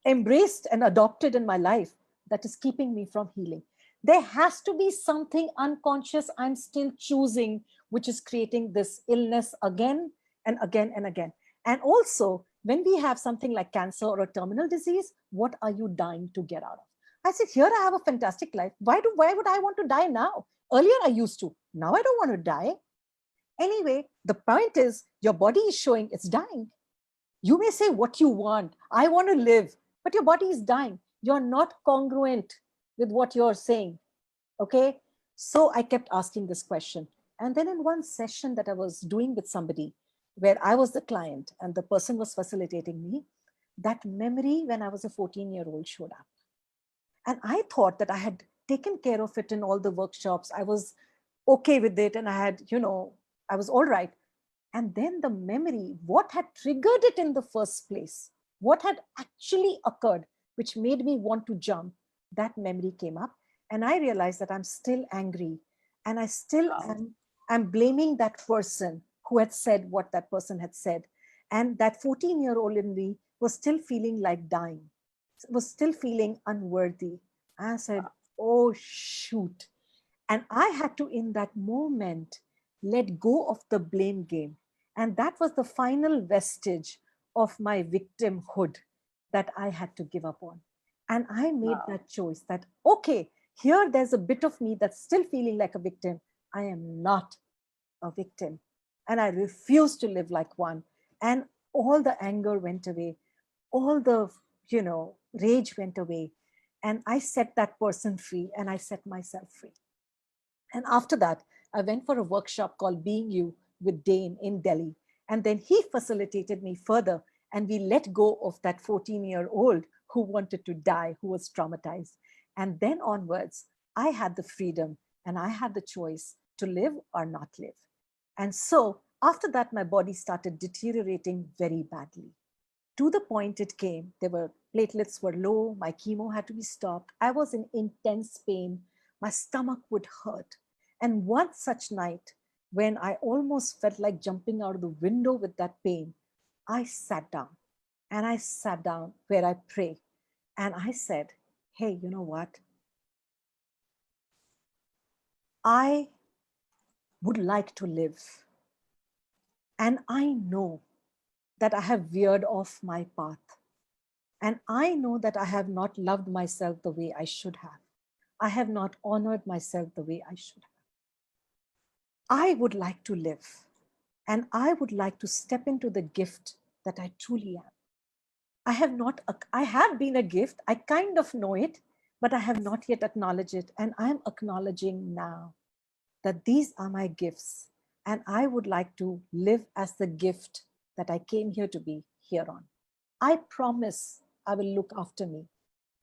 embraced and adopted in my life that is keeping me from healing? There has to be something unconscious I'm still choosing, which is creating this illness again and again and again. And also, when we have something like cancer or a terminal disease, what are you dying to get out of? I said, here I have a fantastic life. Why would I want to die now? Earlier I used to. Now I don't want to die. Anyway, the point is your body is showing it's dying. You may say what you want. I want to live, but your body is dying. You're not congruent with what you're saying. Okay. So I kept asking this question. And then in one session that I was doing with somebody where I was the client and the person was facilitating me, that memory when I was a 14-year-old showed up. And I thought that I had taken care of it in all the workshops. I was okay with it. And I had, I was all right. And then the memory, what had triggered it in the first place, what had actually occurred, which made me want to jump, that memory came up. And I realized that I'm still angry. And I still Wow. am blaming that person who had said what that person had said. And that 14-year-old in me was still feeling like dying, was still feeling unworthy. I said, oh, shoot. And I had to, in that moment, let go of the blame game. And that was the final vestige of my victimhood that I had to give up on. And I made Wow. that choice that, okay, here there's a bit of me that's still feeling like a victim. I am not a victim. And I refuse to live like one. And all the anger went away. All the, rage went away. And I set that person free and I set myself free. And after that, I went for a workshop called Being You with Dane in Delhi. And then he facilitated me further. And we let go of that 14-year-old who wanted to die, who was traumatized. And then onwards, I had the freedom and I had the choice to live or not live. And so after that, my body started deteriorating very badly. To the point it came, there were platelets were low, my chemo had to be stopped. I was in intense pain. My stomach would hurt. And one such night, when I almost felt like jumping out of the window with that pain, I sat down. And I sat down where I pray. And I said, hey, you know what? I would like to live. And I know that I have veered off my path. And I know that I have not loved myself the way I should have. I have not honored myself the way I should have. I would like to live. And I would like to step into the gift that I truly am. I have been a gift. I kind of know it, but I have not yet acknowledged it. And I'm acknowledging now that these are my gifts. And I would like to live as the gift that I came here to be here on. I promise I will look after me.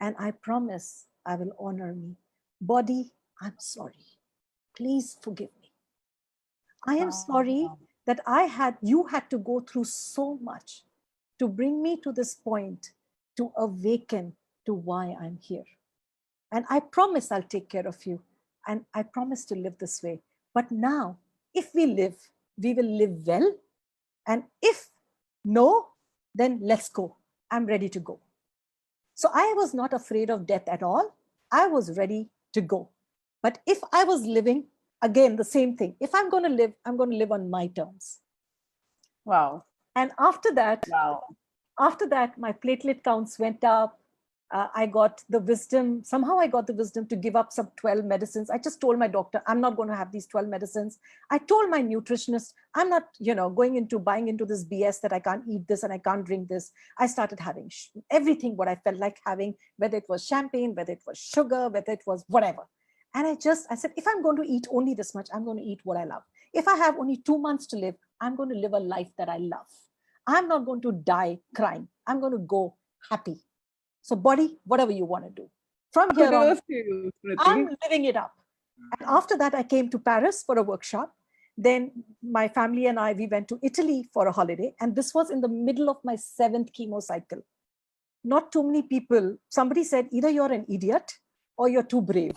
And I promise I will honor me. Body, I'm sorry. Please forgive me. I am sorry Wow. that you had to go through so much to bring me to this point to awaken to why I'm here. And I promise I'll take care of you. And I promise to live this way. But now, if we live, we will live well. And if no, then let's go. I'm ready to go. So I was not afraid of death at all. I was ready to go. But if I was living, again, the same thing. If I'm going to live, I'm going to live on my terms. Wow. And after that, Wow. my platelet counts went up. I got the wisdom. Somehow I got the wisdom to give up some 12 medicines. I just told my doctor, I'm not going to have these 12 medicines. I told my nutritionist, I'm not, going into buying into this BS that I can't eat this and I can't drink this. I started having everything what I felt like having, whether it was champagne, whether it was sugar, whether it was whatever. And I said, if I'm going to eat only this much, I'm going to eat what I love. If I have only 2 months to live, I'm going to live a life that I love. I'm not going to die crying. I'm going to go happy. So body, whatever you want to do. From here on, Kudos to you, I'm Smriti. living it up. And after that, I came to Paris for a workshop. Then my family and we went to Italy for a holiday. And this was in the middle of my 7th chemo cycle. Not too many people, somebody said, either you're an idiot or you're too brave.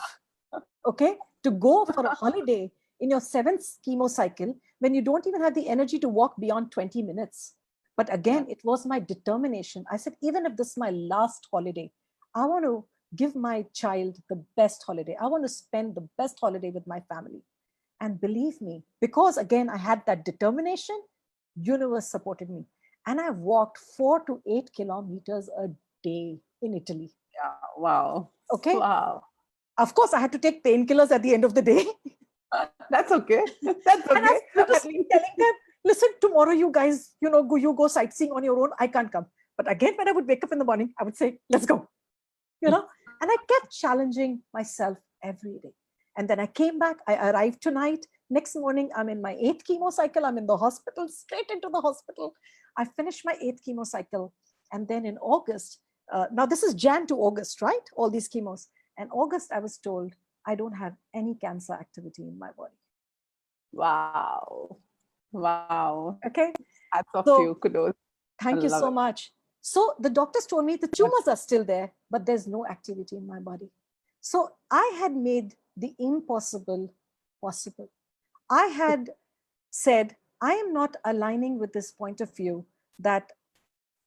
Okay? To go for a holiday in your 7th chemo cycle when you don't even have the energy to walk beyond 20 minutes. But again, Yeah. it was my determination. I said, even if this is my last holiday, I want to give my child the best holiday. I want to spend the best holiday with my family. And believe me, because again, I had that determination, universe supported me. And I walked 4 to 8 kilometers a day in Italy. Yeah. Wow. Okay. Wow. Of course, I had to take painkillers at the end of the day. That's okay. That's And I've okay. I purposely mean, telling them, listen, tomorrow you guys, you go sightseeing on your own. I can't come. But again, when I would wake up in the morning, I would say, let's go, you know. And I kept challenging myself every day. And then I came back. I arrived tonight. Next morning, I'm in my 8th chemo cycle. I'm in the hospital, straight into the hospital. I finished my 8th chemo cycle. And then in August, now this is Jan to August, right? All these chemos. And August, I was told I don't have any cancer activity in my body. wow. Wow. Okay. Hats off to you. So Kudos. I thank you love so it. much. So the doctors told me the tumors are still there, but there's no activity in my body. So I had made the impossible possible. I had said, I am not aligning with this point of view that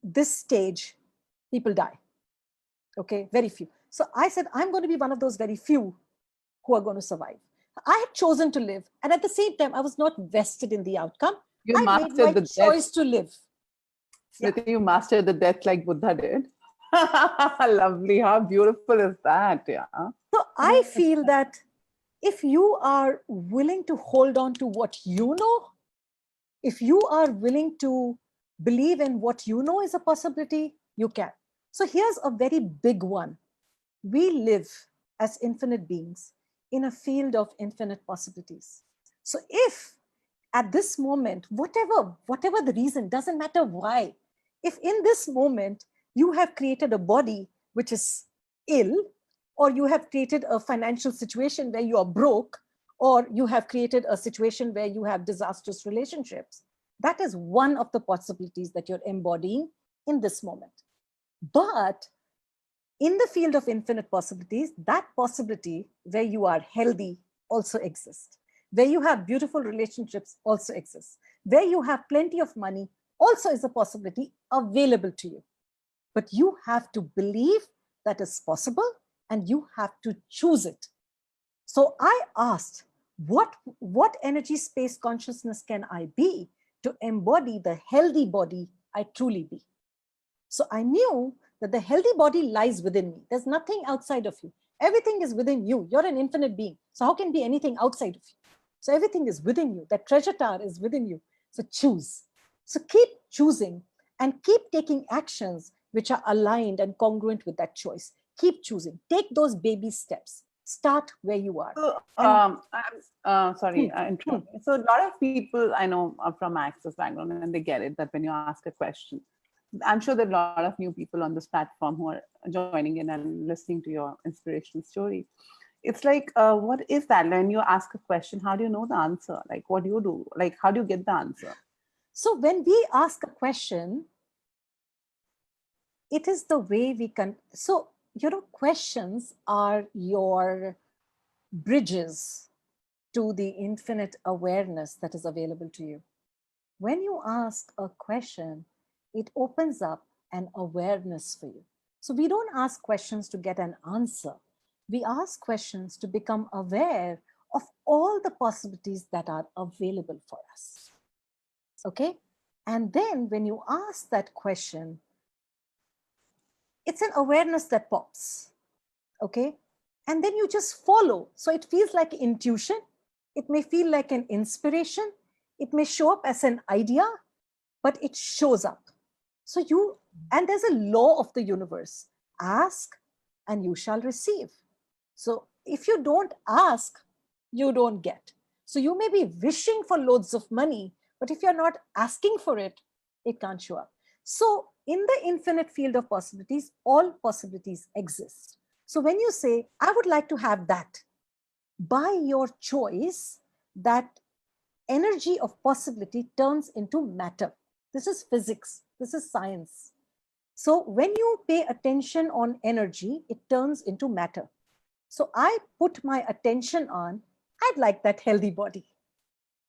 this stage people die. Okay, very few. So I said, I'm going to be one of those very few who are going to survive. I had chosen to live. And at the same time, I was not vested in the outcome. You I made my mastered the death. choice to live. Yeah. Smriti, you mastered the death like Buddha did. Lovely. How beautiful is that? Yeah. So I feel that if you are willing to hold on to what you know, if you are willing to believe in what you know is a possibility, you can. So here's a very big one. We live as infinite beings in a field of infinite possibilities. So if at this moment, whatever the reason, doesn't matter why, if in this moment you have created a body which is ill, or you have created a financial situation where you are broke, or you have created a situation where you have disastrous relationships, that is one of the possibilities that you're embodying in this moment. But in the field of infinite possibilities, that possibility where you are healthy also exists. Where you have beautiful relationships also exists. Where you have plenty of money also is a possibility available to you. But you have to believe that is possible and you have to choose it. So I asked, what energy space consciousness can I be to embody the healthy body I truly be? So I knew that the healthy body lies within me. There's nothing outside of you. Everything is within you. You're an infinite being. So how can be anything outside of you? So everything is within you. That treasure tower is within you. So choose. So keep choosing and keep taking actions which are aligned and congruent with that choice. Keep choosing. Take those baby steps. Start where you are. So, And sorry, I interrupted. So, a lot of people I know are from Access background, and they get it that when you ask a question, I'm sure there are a lot of new people on this platform who are joining in and listening to your inspirational story. It's like, what is that? When you ask a question, how do you know the answer? Like, what do you do? Like, how do you get the answer? so when we ask a question, it is the way we can. So, questions are your bridges to the infinite awareness that is available to you. When you ask a question, it opens up an awareness for you. So we don't ask questions to get an answer. We ask questions to become aware of all the possibilities that are available for us. Okay? And then when you ask that question, it's an awareness that pops. Okay? And then you just follow. So it feels like intuition. It may feel like an inspiration. It may show up as an idea, but it shows up. So and there's a law of the universe. Ask and you shall receive. So if you don't ask, you don't get. So you may be wishing for loads of money, but if you're not asking for it, it can't show up. So in the infinite field of possibilities, all possibilities exist. So when you say, I would like to have that, by your choice, that energy of possibility turns into matter. This is physics. This is science. So when you pay attention on energy, it turns into matter. So I put my attention on, I'd like that healthy body.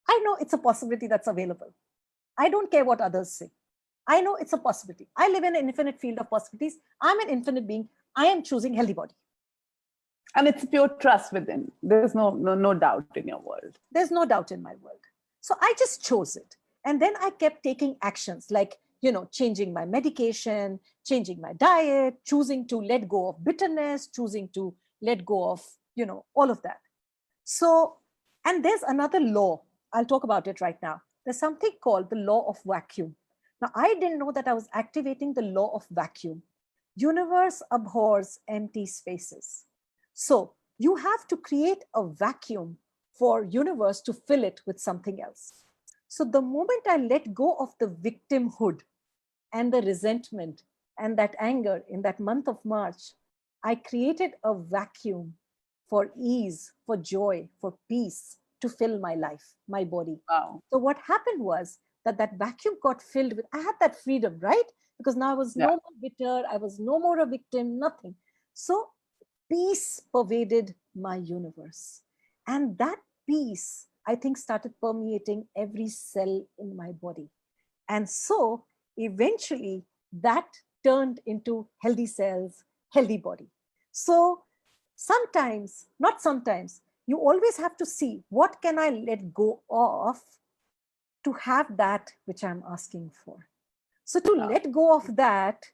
I know it's a possibility that's available. I don't care what others say. I know it's a possibility. I live in an infinite field of possibilities. I'm an infinite being. I am choosing healthy body. And it's pure trust within. There's no doubt in your world. There's no doubt in my world. So I just chose it. And then I kept taking actions like, changing my medication, changing my diet, choosing to let go of bitterness, choosing to let go of, all of that. So And there's another law. I'll talk about it right now. There's something called the law of vacuum. Now, I didn't know that I was activating the law of vacuum. Universe abhors empty spaces. So you have to create a vacuum for universe to fill it with something else. So the moment I let go of the victimhood and the resentment and that anger in that month of March, I created a vacuum for ease, for joy, for peace to fill my life, my body. Wow. So what happened was that that vacuum got filled with, I had that freedom, right? Because now I was no Yeah. more bitter, I was no more a victim, nothing. So peace pervaded my universe. And that peace, I think, started permeating every cell in my body. And so eventually that turned into healthy cells, healthy body. So sometimes, not sometimes, you always have to see what can I let go of to have that which I'm asking for. So to Yeah. let go of that,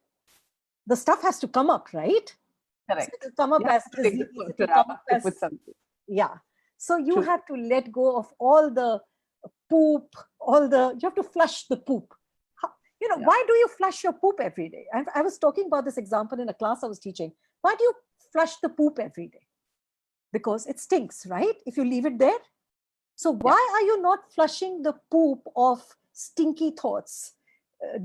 the stuff has to come up, right? So it Correct. will come up You have as to take the disease, it first will come up step with as, something. yeah. So you True. have to let go of all the poop, you have to flush the poop. Yeah. Why do you flush your poop every day? I was talking about this example in a class I was teaching. Why do you flush the poop every day? Because it stinks, right? If you leave it there. So Yeah. why are you not flushing the poop of stinky thoughts,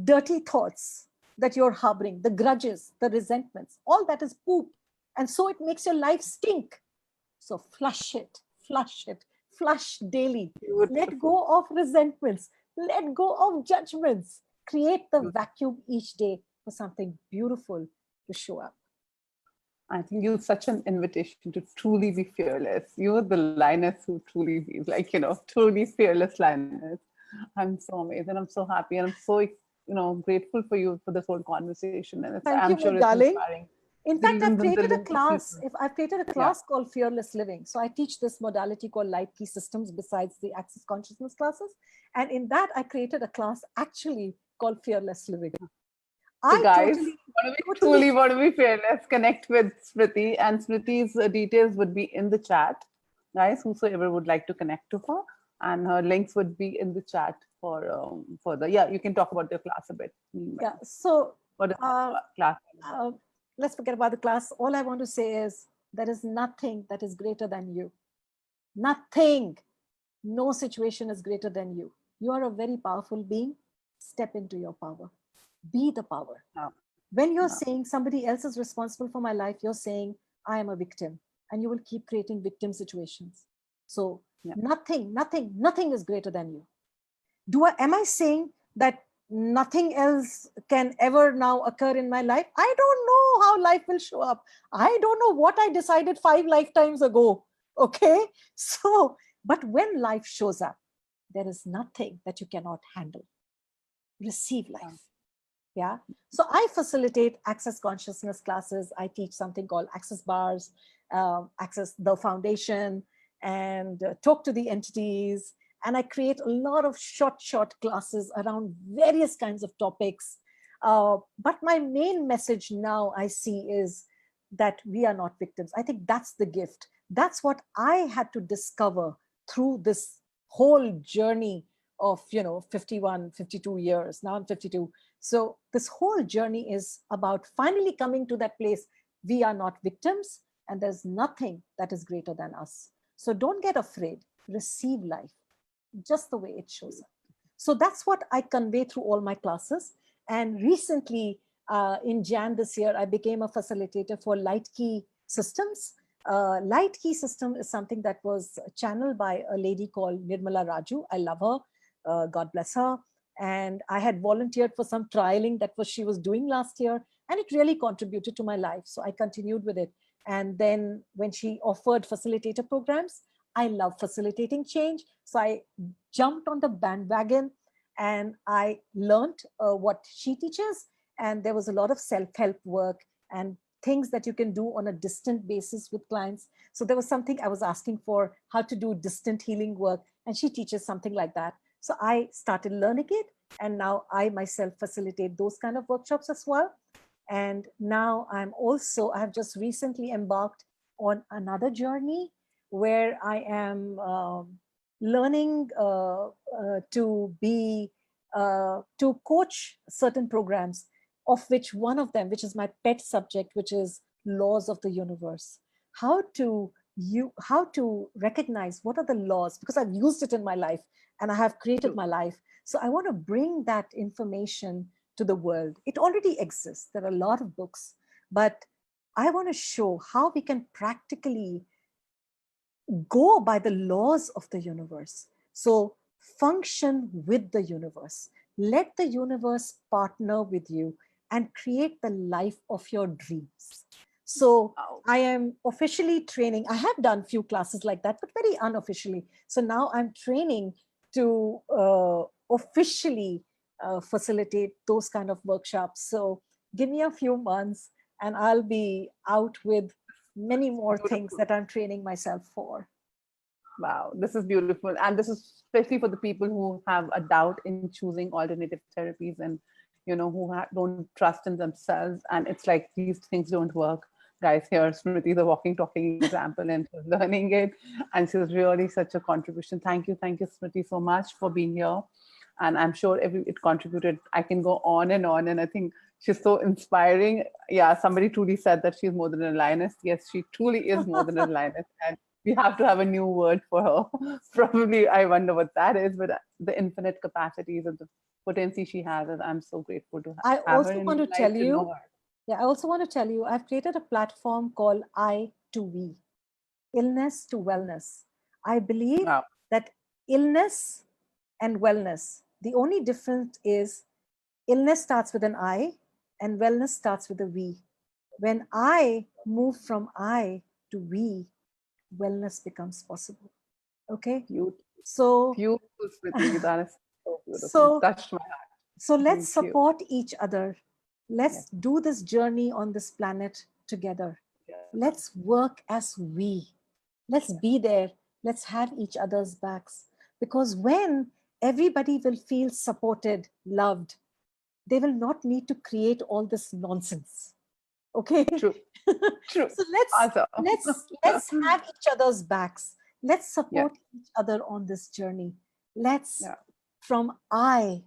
dirty thoughts that you're harboring, the grudges, the resentments? All that is poop. And so it makes your life stink. So flush it, flush it, flush daily. Let Beautiful. go of resentments, let go of judgments. Create the Beautiful. vacuum each day for something beautiful to show up. I think you're such an invitation to truly be fearless. You're the lioness who truly be like, truly fearless lioness. I'm so amazed and I'm so happy and I'm so, grateful for you for this whole conversation. And Thank I'm you, sure my it's darling. inspiring In fact, billions I've and created a billions of class. people. If I've created a Yeah. class called Fearless Living. So I teach this modality called Light Key Systems besides the Access Consciousness classes. And in that, I created a class actually called Fearless Living. So, I guys, totally, totally, truly want to be fearless, connect with Smriti, and Smriti's details would be in the chat. Guys, whosoever would like to connect to her, and her links would be in the chat for further. Yeah, you can talk about your class a bit. yeah. Meanwhile, So what is uh, class all about? uh, let's forget about the class. All I want to say is there is nothing that is greater than you. Nothing. No situation is greater than you. You are a very powerful being. Step into your power. Be the power. Yeah, When you're yeah, saying somebody else is responsible for my life, you're saying I am a victim, and you will keep creating victim situations. So yeah. nothing is greater than you. Am I saying that nothing else can ever now occur in my life? I don't know how life will show up. I don't know what I decided 5 lifetimes ago. Okay. So, but when life shows up, there is nothing that you cannot handle. Receive Yeah. life. Yeah. So I facilitate access consciousness classes. I teach something called access bars, access the foundation, and talk to the entities. And I create a lot of short classes around various kinds of topics. But my main message now I see is that we are not victims. I think that's the gift. That's what I had to discover through this whole journey of 51, 52 years. Now I'm 52. So this whole journey is about finally coming to that place. We are not victims, and there's nothing that is greater than us. So don't get afraid. Receive life just the way it shows up. So that's what I convey through all my classes. And recently, in Jan this year, I became a facilitator for Light Key Systems. Light Key System is something that was channeled by a lady called Nirmala Raju. I love her. God bless her. And I had volunteered for some trialing that she was doing last year, and it really contributed to my life. So I continued with it. And then when she offered facilitator programs, I love facilitating change. So I jumped on the bandwagon and I learned what she teaches. And there was a lot of self-help work and things that you can do on a distant basis with clients. So there was something I was asking for, how to do distant healing work. And she teaches something like that. So I started learning it. And now I myself facilitate those kind of workshops as well. And now I have just recently embarked on another journey where I am learning to be, to coach certain programs, of which one of them, which is my pet subject, which is laws of the universe. How to how to recognize what are the laws, because I've used it in my life and I have created True. my life. So I want to bring that information to the world. It already exists. There are a lot of books, but I want to show how we can practically go by the laws of the universe. So function with the universe. Let the universe partner with you and create the life of your dreams. So Wow. I am officially training. I have done few classes like that, but very unofficially. So now I'm training to officially facilitate those kind of workshops. So give me a few months and I'll be out with many more things Beautiful. that I'm training myself for. Wow, this is beautiful. And this is especially for the people who have a doubt in choosing alternative therapies and, who don't trust in themselves. And it's like these things don't work. Guys, here, Smriti is a walking, talking example, and she's learning it. And she's really such a contribution. Thank you, Smriti, so much for being here. And I'm sure it contributed. I can go on and on. And I think she's so inspiring. Yeah, somebody truly said that she's more than a lioness. Yes, she truly is more than a lioness. And we have to have a new word for her. Probably, I wonder what that is, but the infinite capacities and the potency she has, and I'm so grateful to I have her also in want your to life, tell to know you, her. yeah, I also want to tell you, I've created a platform called I to We, illness to wellness. I believe Wow. that illness and wellness, the only difference is illness starts with an I and wellness starts with a we. When I move from I to we, wellness becomes possible. Okay. Beautiful, So, beautiful, Smriti. That is so beautiful. so Touched my heart. So let's Thank you. support each other. Yes. Let's do this journey on this planet together. Together. Let's work as we. Let's Yes. be there. Let's have each other's backs. Because when everybody will feel supported, loved, they will not need to create all this nonsense. Okay? True. True. So let's Awesome. let's have each other's backs. Let's Yeah. support each other on this journey. Let's Yeah. from I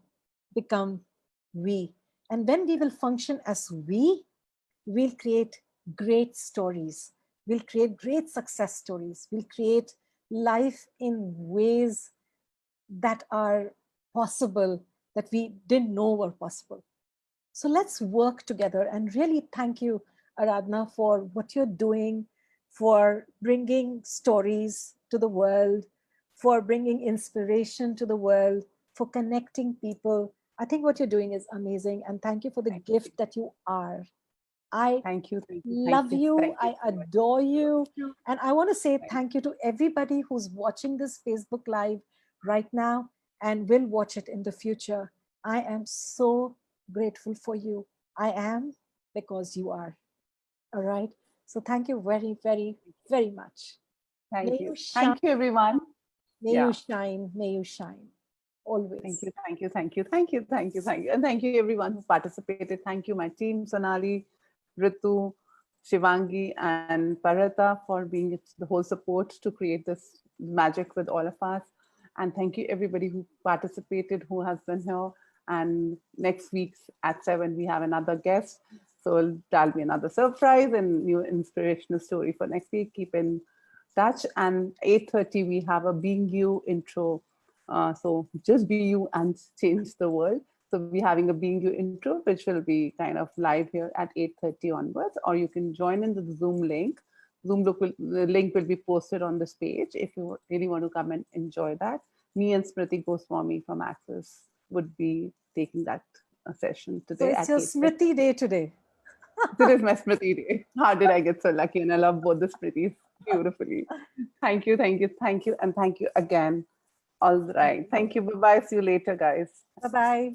become we. And when we will function as we, we'll create great stories. We'll create great success stories. We'll create life in ways that are possible, that we didn't know were possible. So let's work together, and really thank you, Aradhana, for what you're doing, for bringing stories to the world, for bringing inspiration to the world, for connecting people. I think what you're doing is amazing. And thank you for the Thank you. gift that you are. I Thank you. Thank you. Thank love you. you. Thank you I so much. adore you. And I want to say Thank thank you to everybody who's watching this Facebook Live right now and will watch it in the future. I am so grateful for you. I am because you are. All right. So thank you very, very, very much. May Thank you you. shine. Thank you, everyone. May you Yeah. shine. May you shine. Thank Always. you, thank you, thank you, thank you, thank you, thank you. And thank you everyone who participated. Thank you, my team, Sonali, Ritu, Shivangi, and Parata for being the whole support to create this magic with all of us. And thank you everybody who participated, who has been here. And next week at 7, we have another guest. So that'll be another surprise and new inspirational story for next week. Keep in touch. And 8:30, we have a Being You intro, so just be you and change the world. So we're having a Being You intro, which will be kind of live here at 8:30 onwards, or you can join in the Zoom link. The link will be posted on this page if you really want to come and enjoy that. Me and Smriti Goswami from Access would be taking that session So today it's at your 8:30. Smriti day today. Today is my Smriti day. How did I get so lucky? And I love both the Smritis beautifully. Thank you, thank you, thank you, and thank you again. All right. Thank you. Bye bye. See you later, guys. Bye bye.